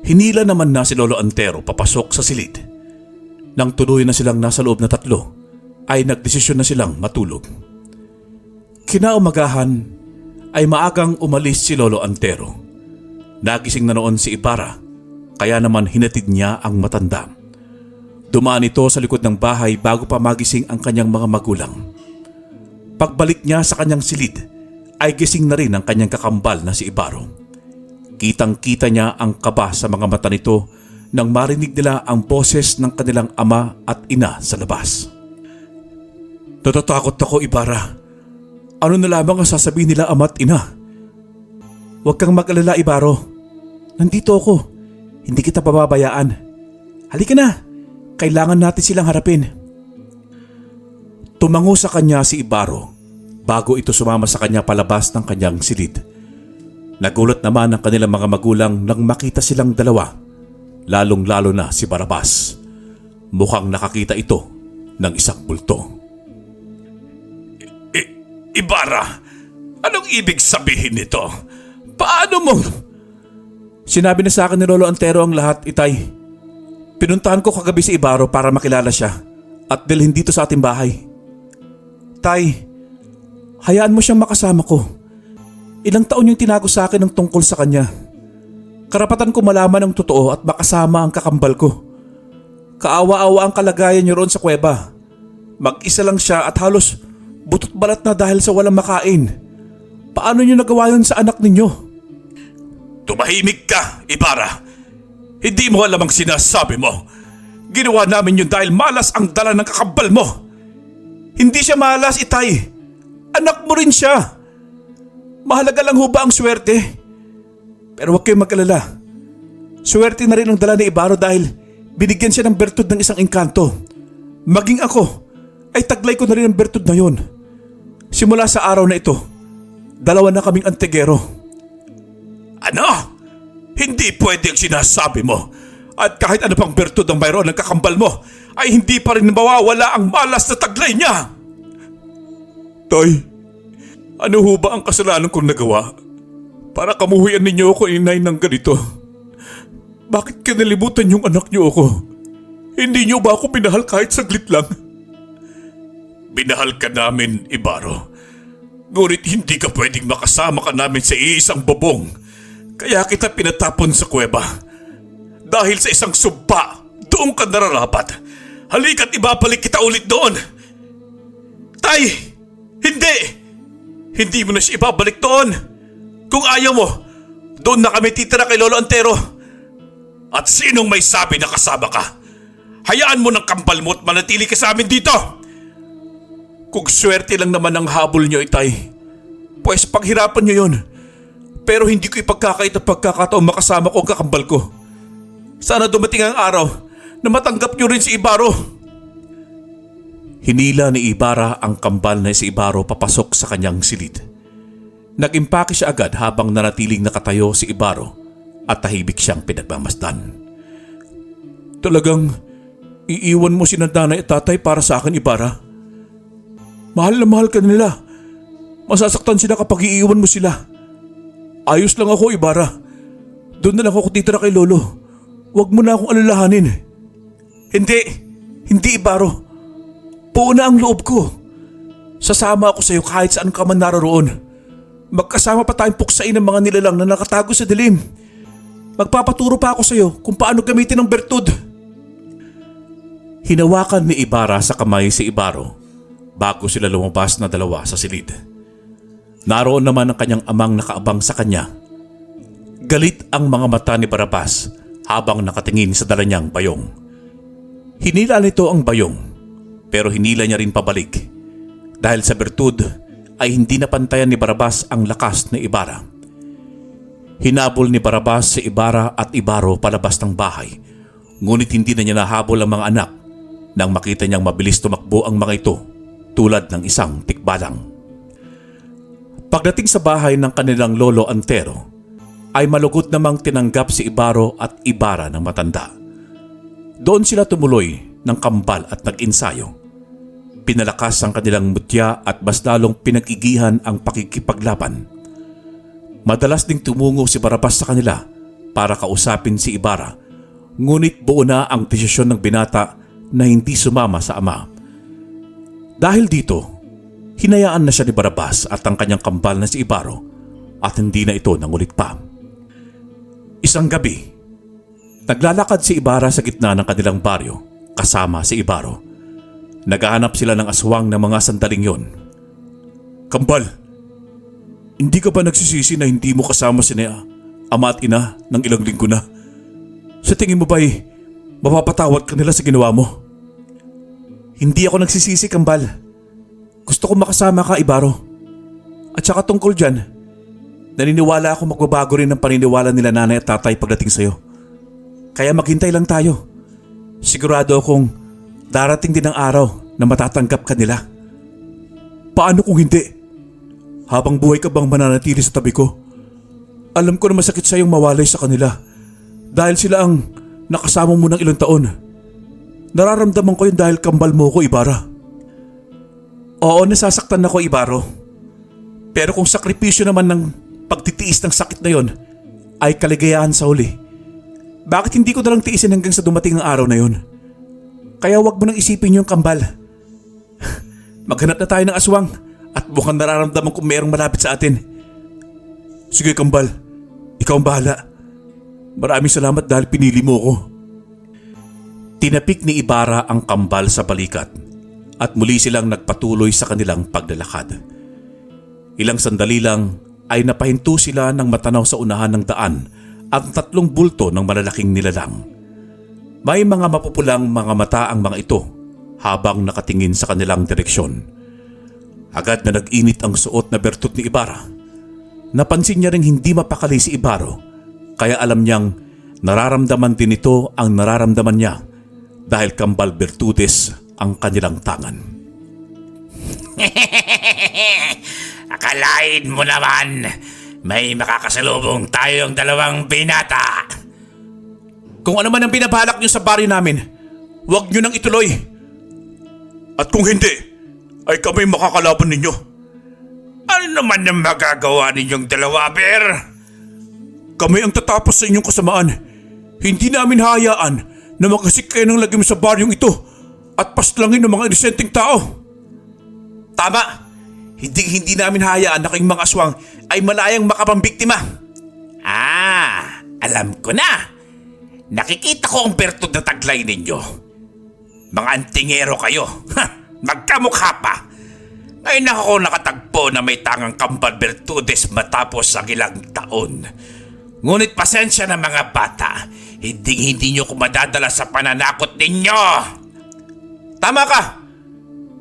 Hinila naman na si Lolo Antero papasok sa silid. Nang tuloy na silang nasa loob na tatlo, ay nagdesisyon na silang matulog. Kinaumagahan ay maagang umalis si Lolo Antero. Nagising na noon si Ibarra, kaya naman hinatid niya ang matanda. Dumaan ito sa likod ng bahay bago pa magising ang kanyang mga magulang. Pagbalik niya sa kanyang silid, ay gising na rin ang kanyang kakambal na si Ibarro. Kitang-kita niya ang kaba sa mga mata nito nang marinig nila ang boses ng kanilang ama at ina sa labas. Natatakot ako, Ibarra. Ano na lamang ang sasabihin nila ama at ina? Huwag kang mag-alala, Ibarro. Nandito ako. Hindi kita pababayaan. Halika na. Kailangan natin silang harapin. Tumango sa kanya si Ibarro bago ito sumama sa kanya palabas ng kanyang silid. Nagulat naman ang kanilang mga magulang nang makita silang dalawa, lalong-lalo na si Barabas. Mukhang nakakita ito ng isang bulto. Ibarra, anong ibig sabihin nito? Paano mo? Sinabi na sa akin ni Lolo Antero ang lahat, Itay. Pinuntahan ko kagabi si Ibarro para makilala siya at dalhin dito sa ating bahay. Tay, hayaan mo siyang makasama ko. Ilang taon yung tinago sa akin ng tungkol sa kanya. Karapatan ko malaman ang totoo at makasama ang kakambal ko. Kaawa-awa ang kalagayan niyo roon sa kuweba. Mag-isa lang siya at halos butot balat na dahil sa walang makain. Paano niyo nagawa yun sa anak ninyo? Tumahimik ka, Ibarra. Hindi mo alam ang sinasabi mo. Ginawa namin yun dahil malas ang dala ng kakambal mo. Hindi siya malas, Itay. Anak mo rin siya. Mahalaga lang ho ba ang swerte? Pero huwag kayong mag-alala. Swerte na rin ang dala ni Ibarro dahil binigyan siya ng bertud ng isang engkanto. Maging ako ay taglay ko na rin ang bertud na yun. Simula sa araw na ito, dalawa na kaming antegero. Ano? Hindi pwede ang sinasabi mo. At kahit ano pang bertud ang mayroon ng kakambal mo, ay hindi pa rin mawawala ang malas na taglay niya. Tay, ano ho ba ang kasalanan kong nagawa? Para kamuhuyan ninyo ako inay ng ganito. Bakit kinalimutan yung anak niyo ako? Hindi niyo ba ako binahal kahit saglit lang? Binahal ka namin, Ibarro. Ngunit hindi ka pwedeng makasama ka namin sa iisang bubong. Kaya kita pinatapon sa kuweba. Dahil sa isang sumpa, doon ka nararapat. Halika't ibabalik kita ulit doon. Tay! Hindi! Hindi mo na siya ibabalik doon. Kung ayaw mo, doon na kami titira kay Lolo Antero. At sinong may sabi na kasama ka? Hayaan mo ng kambal mo at manatili ka sa amin dito. Kung swerte lang naman ang habol niyo, Itay, pues paghirapan niyo yun. Pero hindi ko ipagkakait ang pagkakataon makasama ko ang kakambal ko. Sana dumating ang araw na matanggap niyo rin si Ibaro.
Hinila ni Ibarra ang kambal na si Ibaro papasok sa kanyang silid. Nag-impake siya agad habang nanatiling nakatayo si Ibaro at tahimik siyang pinagmamasdan.
Talagang iiwan mo si nanay at tatay para sa akin, Ibarra? Mahal na mahal ka nila. Masasaktan sila kapag iiwan mo sila. Ayos lang ako, Ibarra. Doon na lang ako titira kay Lolo. Huwag mo na akong alalahanin. Hindi Ibaro. Buo na ang loob ko. Sasama ako sa iyo kahit saan ka man naroon. Magkasama pa tayong puksain ng mga nilalang na nakatago sa dilim. Magpapaturo pa ako sa iyo kung paano gamitin ang bertud.
Hinawakan ni Ibarra sa kamay si Ibaro bago sila lumabas na dalawa sa silid. Naroon naman ang kanyang amang nakaabang sa kanya. Galit ang mga mata ni Barabas habang nakatingin sa dala niyang bayong. Hinila nito ang bayong pero hinila niya rin pabalik. Dahil sa bertud ay hindi napantayan ni Barabas ang lakas ni Ibarra. Hinabol ni Barabas si Ibarra at Ibaro palabas ng bahay. Ngunit hindi na niya nahabol ang mga anak nang makita niyang mabilis tumakbo ang mga ito tulad ng isang tikbalang. Pagdating sa bahay ng kanilang lolo Antero ay malugod namang tinanggap si Ibaro at Ibarra ng matanda. Doon sila tumuloy ng kambal at nag-insayo. Pinalakas ang kanilang mutya at mas lalong pinag-igihan ang pakikipaglaban. Madalas ding tumungo si Barabas sa kanila para kausapin si Ibarra, ngunit buo na ang desisyon ng binata na hindi sumama sa ama. Dahil dito, hinayaan na siya ni Barabas at ang kanyang kambal na si Ibaro at hindi na ito nangulit pa. Isang gabi, naglalakad si Ibarra sa gitna ng kanilang baryo kasama si Ibaro. Naghahanap sila ng aswang ng mga sandaling yon. Kambal, hindi ka ba nagsisisi na hindi mo kasama sina ama at ina ng ilang linggo na? Sa tingin mo ba'y mapapatawad ka nila sa ginawa mo? Hindi ako nagsisisi, Kambal. Gusto ko makasama ka, Ibaro. At saka tungkol dyan, naniniwala ako magbabago rin ang paniniwala nila nanay at tatay pagdating sa'yo. Kaya maghintay lang tayo. Sigurado akong darating din ang araw na matatanggap ka nila. Paano kung hindi? Habang buhay ka bang mananatili sa tabi ko? Alam ko na masakit sa'yong mawalay sa kanila dahil sila ang nakasama mo ng ilang taon. Nararamdaman ko yun dahil kambal mo ko, Ibarra. Oo, nasasaktan ako, Ibaro. Pero kung sakripisyo naman ng pagtitiis ng sakit na yon ay kaligayahan sa huli, bakit hindi ko nalang tiisin hanggang sa dumating ang araw na yon? Kaya wag mo nang isipin yung Kambal. Maghanap na tayo ng aswang at mukhang nararamdaman kung mayroong malapit sa atin. Sige, Kambal. Ikaw ang bahala. Maraming salamat dahil pinili mo ko. Tinapik ni Ibarra ang kambal sa balikat at muli silang nagpatuloy sa kanilang paglalakad. Ilang sandali lang ay napahinto sila nang matanaw sa unahan ng daan ang 3 bulto ng malalaking nilalang. May mga mapupulang mga mata ang mga ito habang nakatingin sa kanilang direksyon. Agad na nag-init ang suot na bertud ni Ibarra. Napansin niya ring hindi mapakali si Ibaro, kaya alam niyang nararamdaman din ito ang nararamdaman niya dahil kambal bertudes ang kanilang tangan.
Akalain mo naman may makakasalubong tayong dalawang binata.
Kung ano man ang binabalak niyo sa baryo namin, huwag niyo nang ituloy. At kung hindi, ay kami makakalaban ninyo.
Ano naman ang magagawa ninyong dalawa, Ber?
Kami ang tatapos sa inyong kasamaan. Hindi namin hayaan na makasik kayo ng lagim sa baryong ito at paslangin ng mga inosenteng tao. Tama! Hindi namin hayaan na kayong mga aswang ay malayang makapambiktima.
Alam ko na. Nakikita ko ang bertud na taglay ninyo. Mga antingero kayo. Magkamukha pa. Ngayon ako nakatagpo na may tangang kambal bertudes matapos ang ilang taon. Ngunit pasensya na mga bata. Hindi nyo ko madadala sa pananakot ninyo.
Tama ka!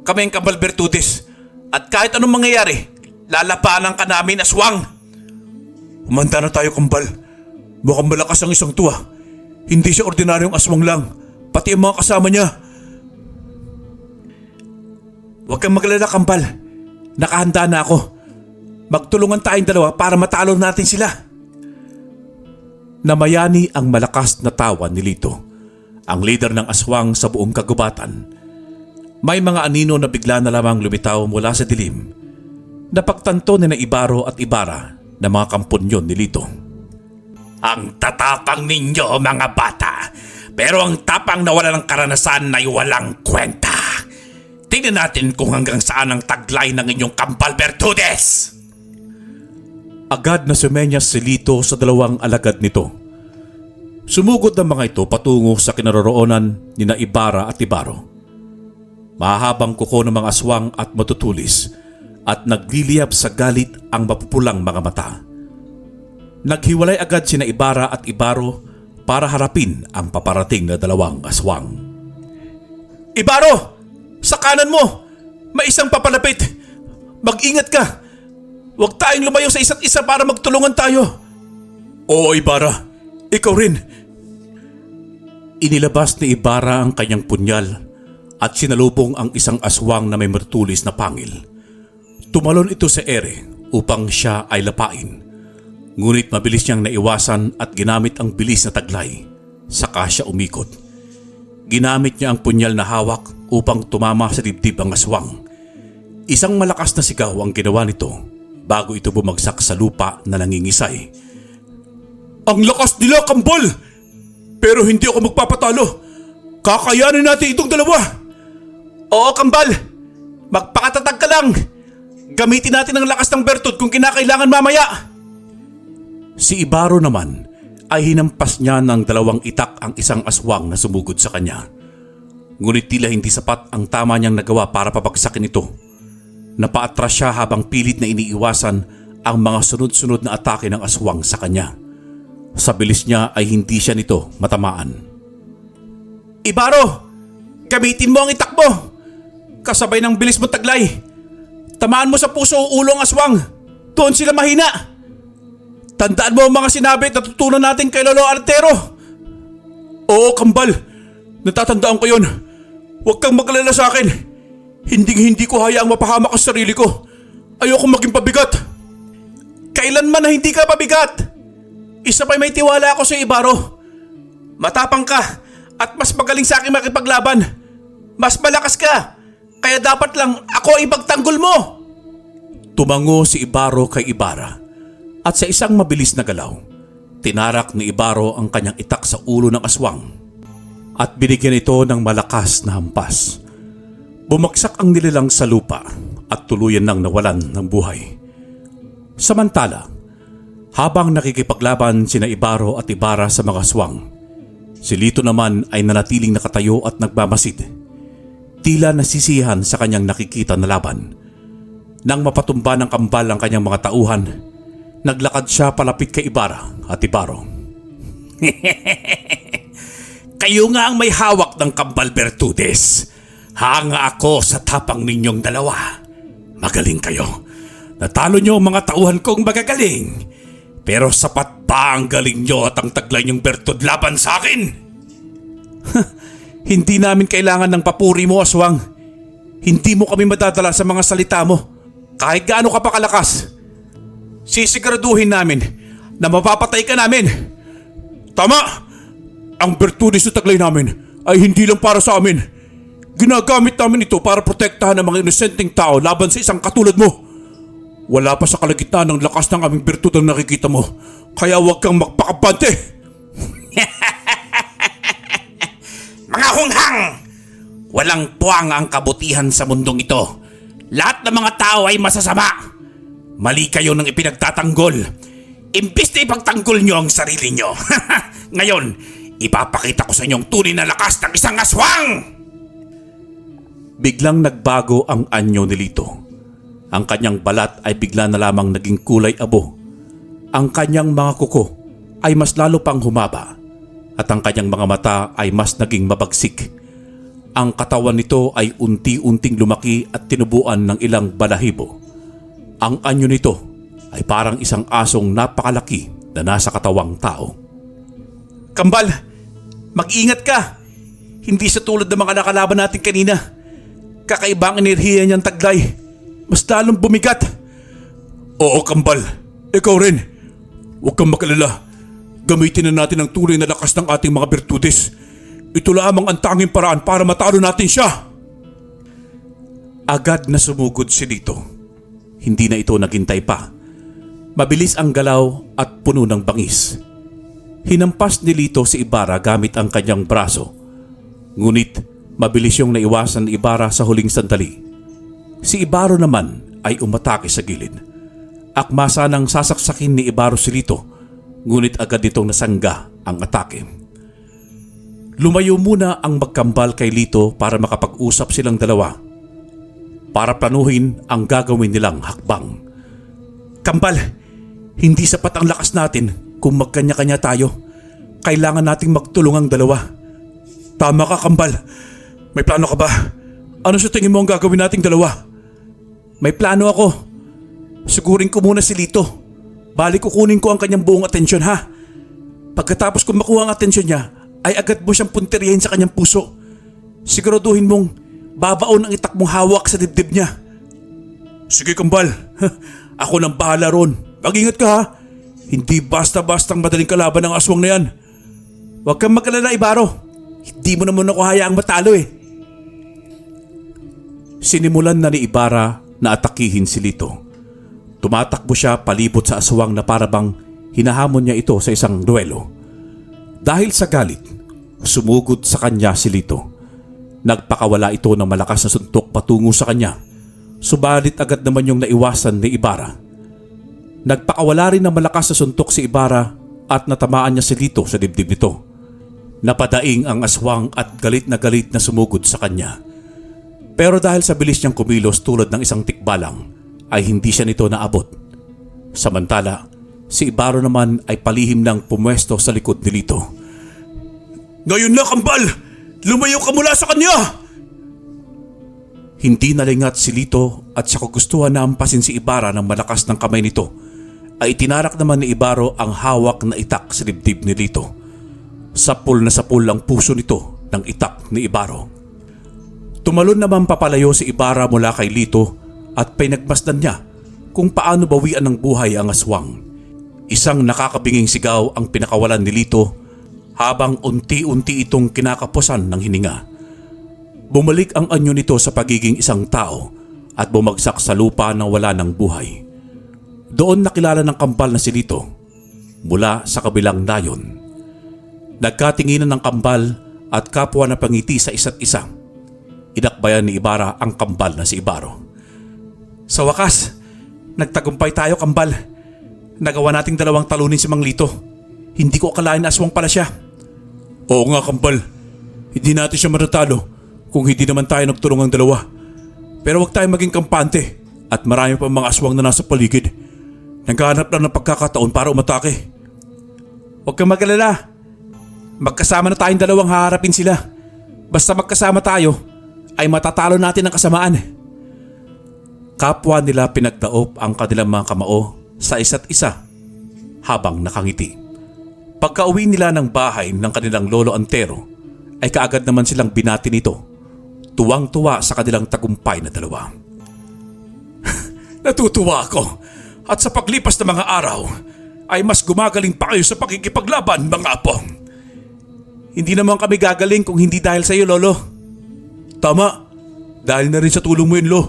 Kami ang kambal bertudes. At kahit anong mangyayari, lalapanan ka namin, aswang. Umanda na tayo, kambal. Mukhang malakas ang isang tuwa. Hindi siya ordinaryong aswang lang, pati ang mga kasama niya. Huwag kang maglala, kambal. Nakahanda na ako. Magtulungan tayong dalawa para matalo natin sila. Namayani ang malakas na tawa ni Lito, ang leader ng aswang sa buong kagubatan. May mga anino na bigla na lamang lumitaw mula sa dilim. Napagtanto ni na Ibaro at Ibara na mga kampunyon ni Lito.
Ang tatapang ninyo, mga bata. Pero ang tapang na wala ng karanasan ay walang kwenta. Tingnan natin kung hanggang saan ang taglay ng inyong Kambal Bertudes.
Agad na sumenyas si Lito sa dalawang alagad nito. Sumugod ang mga ito patungo sa kinaroroonan ni na Ibara at Ibaro. Mahabang kuko ng mga aswang at matutulis at nagliliyab sa galit ang mapupulang mga mata. Naghiwalay agad sina Ibara at Ibaro para harapin ang paparating na dalawang aswang.
Ibaro! Sa kanan mo! May isang papalapit! Mag-ingat ka! Huwag tayong lumayo sa isa't isa para magtulungan tayo! Oo, Ibara. Ikaw rin.
Inilabas ni Ibara ang kanyang punyal at sinalubong ang isang aswang na may martulis na pangil. Tumalon ito sa ere upang siya ay lapain. Ngunit mabilis niyang naiwasan at ginamit ang bilis na taglay. Saka siya umikot. Ginamit niya ang punyal na hawak upang tumama sa dibdib ang aswang. Isang malakas na sigaw ang ginawa nito bago ito bumagsak sa lupa na nangingisay.
Ang lakas nila, kambal! Pero hindi ako magpapatalo. Kakayanin natin itong dalawa. Oo, kambal. Magpakatatag ka lang. Gamitin natin ang lakas ng Bertud kung kinakailangan mamaya.
Si Ibaro naman ay hinampas niya ng dalawang itak ang isang aswang na sumugod sa kanya. Ngunit tila hindi sapat ang tama niyang nagawa para pabagsakin ito. Napaatras siya habang pilit na iniiwasan ang mga sunod-sunod na atake ng aswang sa kanya. Sa bilis niya ay hindi siya nito matamaan.
Ibaro! Gamitin mo ang itak mo! Kasabay ng bilis mo taglay. Tamaan mo sa puso o ulo ang aswang. Doon sila mahina. Tandaan mo ang mga sinabi at natutunan natin kay Lolo Artero. Oo, kambal. Natatandaan ko yun. Huwag kang maglala sa akin. Hindi ko hayaang mapahamak ang sarili ko. Ayoko maging pabigat. Kailanman na hindi ka pabigat. Isa pa'y may tiwala ako sa Ibaro. Matapang ka at mas magaling sa akin makipaglaban. Mas malakas ka. Kaya dapat lang ako ipagtanggol mo.
Tumango si Ibaro kay Ibara at sa isang mabilis na galaw, tinarak ni Ibaro ang kanyang itak sa ulo ng aswang at binigyan ito ng malakas na hampas. Bumagsak ang nilalang sa lupa at tuluyan nang nawalan ng buhay. Samantala, habang nakikipaglaban sina Ibaro at Ibara sa mga aswang, si Lito naman ay nanatiling nakatayo at nagmamasid. Tila nasisihan sa kanyang nakikita na laban. Nang mapatumba ng kambal ang kanyang mga tauhan, naglakad siya palapit kay Ibara at Ibaro.
Kayo nga ang may hawak ng Kambal Bertudes. Hanga ako sa tapang ninyong dalawa. Magaling kayo. Natalo nyo ang mga tauhan kong magagaling. Pero sapat ba ang galing nyo at ang taglay nyong Bertud laban sa akin?
Hindi namin kailangan ng papuri mo, aswang. Hindi mo kami madadala sa mga salita mo. Kahit gaano ka pa kalakas. Sisiguraduhin namin na mapapatay ka namin. Tama! Ang Bertudes na taglay namin ay hindi lang para sa amin. Ginagamit namin ito para protektahan ang mga inosenteng tao laban sa isang katulad mo. Wala pa sa kalagitnaan ng lakas ng aming Bertud ang nakikita mo. Kaya huwag kang magpakabante.
Mga hunghang! Walang puwang ang kabutihan sa mundong ito. Lahat ng mga tao ay masasama. Mali kayo ng ipinagtatanggol. Imbis na ipagtanggol nyo ang sarili nyo. Ngayon, ipapakita ko sa inyong tunay na lakas ng isang aswang!
Biglang nagbago ang anyo ni Lito. Ang kanyang balat ay bigla na lamang naging kulay abo. Ang kanyang mga kuko ay mas lalo pang humaba at ang kanyang mga mata ay mas naging mabagsik. Ang katawan nito ay unti-unting lumaki at tinubuan ng ilang balahibo. Ang anyo nito ay parang isang asong napakalaki na nasa katawang tao.
Kambal, mag-ingat ka. Hindi sa tulad ng mga nakalaban natin kanina. Kakaiba ang enerhiya niyang taglay. Mas lalong bumigat. Oo, Kambal. Ikaw rin. Huwag kang makalala. Gamitin na natin ang tunay na lakas ng ating mga bertudes. Ito lamang ang tanging paraan para matalo natin siya.
Agad na sumugod si Lito. Hindi na ito naghintay pa. Mabilis ang galaw at puno ng bangis. Hinampas ni Lito si Ibarra gamit ang kanyang braso. Ngunit mabilis yung naiwasan ni Ibarra sa huling sandali. Si Ibarra naman ay umatake sa gilid. Akma sanang sasaksakin ni Ibarra si Lito, ngunit agad nitong nasangga ang atake. Lumayo muna ang magkambal kay Lito para makapag-usap silang dalawa. Para planuhin ang gagawin nilang hakbang.
Kambal, hindi sapat ang lakas natin kung magkanya-kanya tayo. Kailangan nating magtulungang dalawa. Tama ka, Kambal. May plano ka ba? Ano sa tingin mo ang gagawin nating dalawa? May plano ako. Sigurin ko muna si Lito. Balik kukunin ko ang kanyang buong atensyon, ha? Pagkatapos kong makuha ang atensyon niya, ay agad mo siyang punterihin sa kanyang puso. Siguraduhin mong babaon ang itak mong hawak sa dibdib niya. Sige, Kambal. Ako nang bahala ron. Mag-ingat ka, ha? Hindi basta-bastang madaling kalaban ang aswang na yan. Huwag kang mag-alala, Ibaro. Hindi mo naman ako hayaang matalo eh.
Sinimulan na ni Ibarra na atakihin si Lito. Tumatakbo siya palibot sa aswang na parabang hinahamon niya ito sa isang duelo. Dahil sa galit, sumugod sa kanya si Lito. Nagpakawala ito ng malakas na suntok patungo sa kanya. Subalit agad naman yung naiwasan ni Ibarra. Nagpakawala rin ng malakas na suntok si Ibarra at natamaan niya si Lito sa dibdib nito. Napadaing ang aswang at galit na sumugod sa kanya. Pero dahil sa bilis niyang kumilos tulad ng isang tikbalang, ay hindi siya nito naabot. Samantala, si Ibarra naman ay palihim ng pumwesto sa likod ni Lito.
Ngayon na, Kambal! Lumayo ka mula sa kanya!
Hindi nalingat si Lito at sa kagustuhan na ampasin si Ibarra ng malakas ng kamay nito, ay itinarak naman ni Ibarra ang hawak na itak sa dibdib ni Lito. Sapul na sapul ang puso nito ng itak ni Ibarra. Tumalon naman papalayo si Ibarra mula kay Lito at pinagmasdan niya kung paano bawian ng buhay ang aswang. Isang nakakabinging sigaw ang pinakawalan ni Lito habang unti-unti itong kinakapusan ng hininga. Bumalik ang anyo nito sa pagiging isang tao at bumagsak sa lupa nang wala ng buhay. Doon nakilala ng kambal na si Lito mula sa kabilang dayon. Nagkatinginan ng kambal at kapwa na pangiti sa isa't isa. Inakbayan ni Ibarra ang kambal na si Ibarra.
Sa wakas, nagtagumpay tayo, Kambal. Nagawa nating dalawang talunin si Mang Lito. Hindi ko akalain na aswang pala siya. Oo nga, Kambal. Hindi natin siya matatalo kung hindi naman tayo nagtulungang dalawa. Pero huwag tayong maging kampante at marami pa mga aswang na nasa paligid. Naghahanap lang ng pagkakataon para umatake. Huwag kang mag-alala. Magkasama na tayong dalawang haharapin sila. Basta magkasama tayo, ay matatalo natin ang kasamaan.
Kapwa nila pinagdaop ang kanilang mga kamao sa isa't isa habang nakangiti. Pagka-uwi nila ng bahay ng kanilang lolo Antero, ay kaagad naman silang binati nito. Tuwang-tuwa sa kanilang tagumpay na dalawa.
Natutuwa ako at sa paglipas ng mga araw ay mas gumagaling pa kayo sa pakikipaglaban, mga apo. Hindi naman kami gagaling kung hindi dahil sa iyo, Lolo. Tama, dahil na rin sa tulong mo yun, Lo.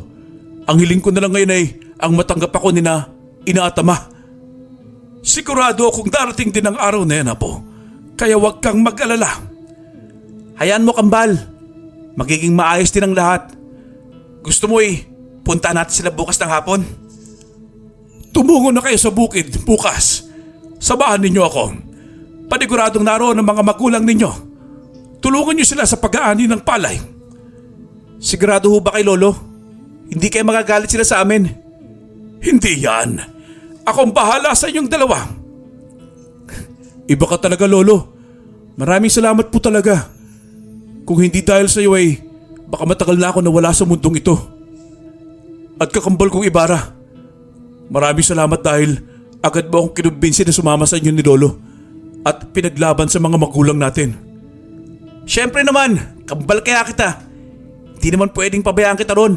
Ang hiling ko na lang ngayon ay ang matanggap ako ni na ina at ama. Sigurado akong darating din ang araw na yan, Apo. Kaya huwag kang mag-alala. Hayaan mo, Kambal. Magiging maayos din ang lahat. Gusto mo punta natin sila bukas ng hapon? Tumungo na kayo sa bukid bukas. Samahan ninyo ako. Paniguradong naroon ang mga magulang ninyo. Tulungan niyo sila sa pag-aani ng palay. Sigurado ho ba kay Lolo? Hindi kayo magagalit sila sa amin? Hindi yan. Akong bahala sa inyong dalawa. Iba ka talaga, Lolo. Maraming salamat po talaga. Kung hindi dahil sa iyo ay baka matagal na ako nawala sa mundong ito. At kakambal kong Ibarra, Maraming salamat dahil agad mo akong kinumbinsi na sumama sa inyo ni Lolo at pinaglaban sa mga magulang natin. Siyempre naman, kambal kaya kita. Hindi naman pwedeng pabayaan kita ron.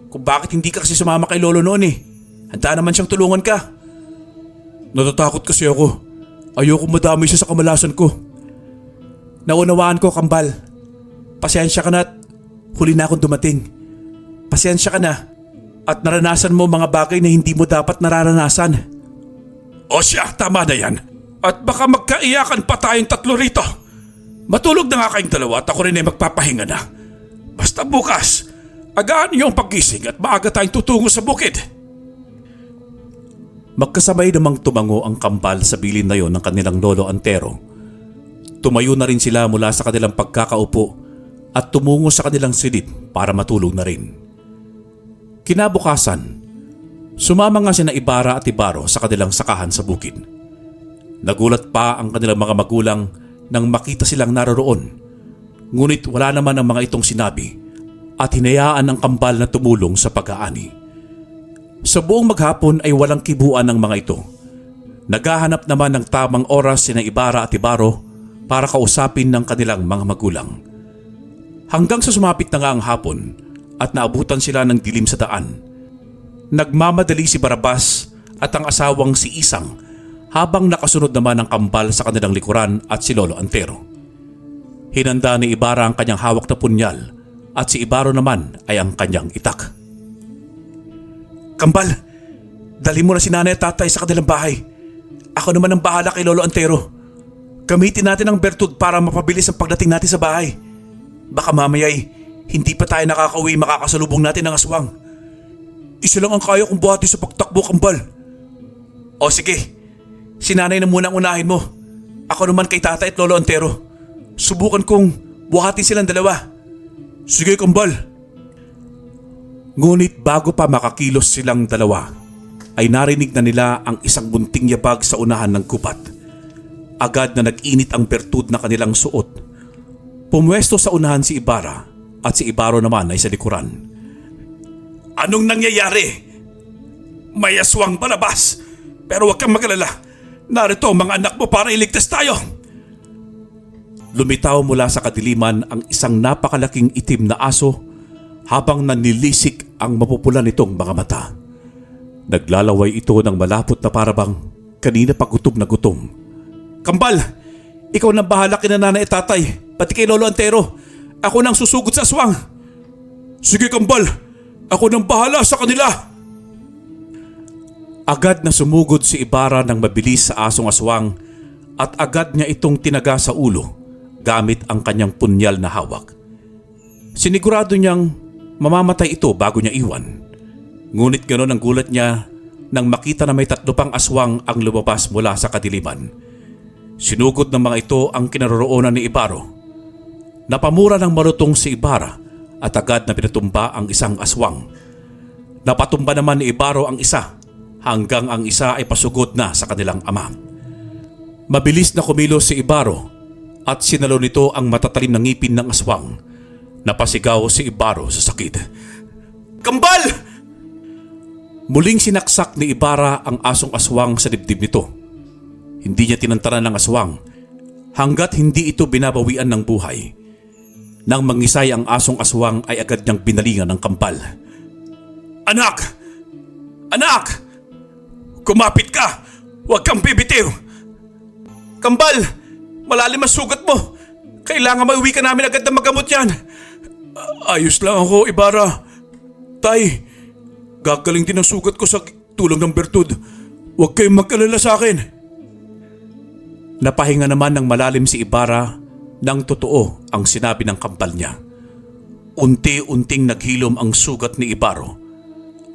Kung bakit hindi ka kasi sumama kay Lolo noon eh. Handa naman siyang tulungan ka. Natatakot kasi ako. Ayoko madami siya sa kamalasan ko. Naunawaan ko, kambal. Pasensya ka na at huli na akong dumating. Pasensya ka na at naranasan mo mga bagay na hindi mo dapat nararanasan. O siya, tama na yan. At baka magkaiyakan pa tayong tatlo rito. Matulog na nga kayong dalawa at ako rin ay magpapahinga na. Basta bukas, agaan niyo ang paggising at maaga tayong tutungo sa bukid.
Magkasabay namang tumango ang kambal sa bilin na yon ng kanilang lolo Antero. Tumayo na rin sila mula sa kanilang pagkakaupo at tumungo sa kanilang silid para matulog na rin. Kinabukasan, sumama nga sina Ibarra at Ibaro sa kanilang sakahan sa bukid. Nagulat pa ang kanilang mga magulang nang makita silang naroroon. Ngunit wala naman ang mga itong sinabi at hinayaan ang kambal na tumulong sa pag-aani. Sa buong maghapon ay walang kibuan ng mga ito. Naghahanap naman ng tamang oras sina Ibarra at Ibaro para kausapin ng kanilang mga magulang. Hanggang sa sumapit na nga ang hapon at naabutan sila ng dilim sa daan. Nagmamadali si Barabas at ang asawang si Isang habang nakasunod naman ang kambal sa kanilang likuran at si Lolo Antero. Hinanda ni Ibarra ang kanyang hawak na punyal at si Ibaro naman ay ang kanyang itak.
Kambal, dali mo na si nanay at tatay sa kanilang bahay. Ako naman ang bahala kay Lolo Antero. Gamitin natin ang bertud para mapabilis ang pagdating natin sa bahay. Baka mamaya'y hindi pa tayo nakakauwi makakasalubong natin ng aswang. Isa lang ang kaya kong buhati sa pagtakbo, kambal. O sige, si nanay na muna ang unahin mo. Ako naman kay tatay at Lolo Antero. Subukan kong buhatin silang dalawa. Sige, kambal.
Ngunit bago pa makakilos silang dalawa, ay narinig na nila ang isang bunting yabag sa unahan ng kupat. Agad na nag-init ang bertud na kanilang suot. Pumwesto sa unahan si Ibarra at si Ibaro naman ay sa likuran.
Anong nangyayari? May aswang palabas. Pero huwag kang magalala. Narito ang mga anak mo para iligtas tayo.
Lumitaw mula sa kadiliman ang isang napakalaking itim na aso habang nanilisik ang mapupula nitong mga mata. Naglalaway ito ng malapot na parabang kanina pa gutom na gutom.
Kambal, ikaw nang bahala kina nanay at tatay, pati kay Lolo Antero. Ako nang susugod sa aswang. Sige, kambal, ako nang bahala sa kanila.
Agad na sumugod si Ibarra ng mabilis sa asong aswang at agad niya itong tinaga sa ulo gamit ang kanyang punyal na hawak. Sinigurado niyang mamamatay ito bago niya iwan. Ngunit ganoon ang gulat niya nang makita na may tatlo pang aswang ang lumabas mula sa kadiliman. Sinugod ng mga ito ang kinaroroonan ni Ibaro. Napamura ng marutong si Ibarra at agad na pinatumba ang isang aswang. Napatumba naman ni Ibaro ang isa hanggang ang isa ay pasugod na sa kanilang ama. Mabilis na kumilos si Ibaro at sinalo nito ang matatalim na ngipin ng aswang. Napasigaw si Ibaro sa sakit.
Kambal!
Muling sinaksak ni Ibarra ang asong aswang sa dibdib nito. Hindi niya tinantanan ng aswang hanggat hindi ito binabawian ng buhay. Nang mangisay ang asong aswang ay agad niyang binalingan ng kambal.
Anak! Anak! Kumapit ka! Huwag kang bibitiw! Kambal! Malalim ang sugat mo! Kailangan mauwi ka namin agad na magamot yan! Ayos lang ako, Ibarra. Tay, gagaling din ang sugat ko sa tulong ng bertud. Huwag kayong mag-alala sa akin.
Napahinga naman ng malalim si Ibarra nang totoo ang sinabi ng kambal niya. Unti-unting naghilom ang sugat ni Ibaro.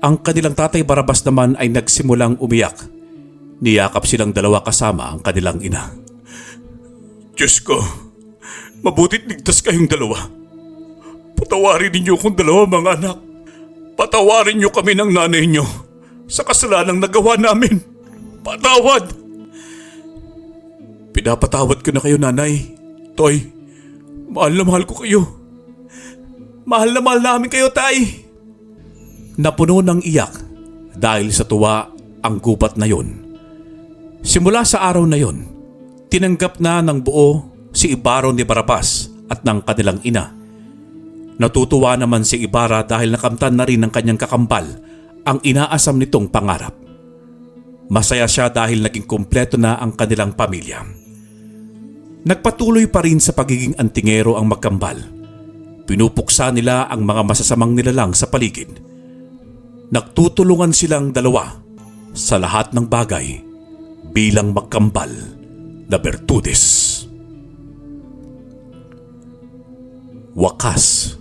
Ang kanilang tatay Barabas naman ay nagsimulang umiyak. Niyakap silang dalawa kasama ang kanilang ina.
Diyos ko, mabutit ligtas kayong dalawa. Patawarin ninyo akong dalawa, mga anak. Patawarin niyo kami ng nanay niyo sa kasalanang nagawa namin. Patawad! Pinapatawad ko na kayo, nanay. Toy, mahal na mahal ko kayo. Mahal na mahal namin kayo, tay.
Napuno ng iyak dahil sa tuwa ang gubat na yon. Simula sa araw na yon, tinanggap na ng buo si Ibarra ni Barrabas at ng kanilang ina. Natutuwa naman si Ibarra dahil nakamtan na rin ng kanyang kakambal ang inaasam nitong pangarap. Masaya siya dahil naging kumpleto na ang kanilang pamilya. Nagpatuloy pa rin sa pagiging antingero ang magkambal. Pinupuksa nila ang mga masasamang nilalang sa paligid. Nagtutulungan silang dalawa sa lahat ng bagay bilang magkambal na Bertudes. Wakas.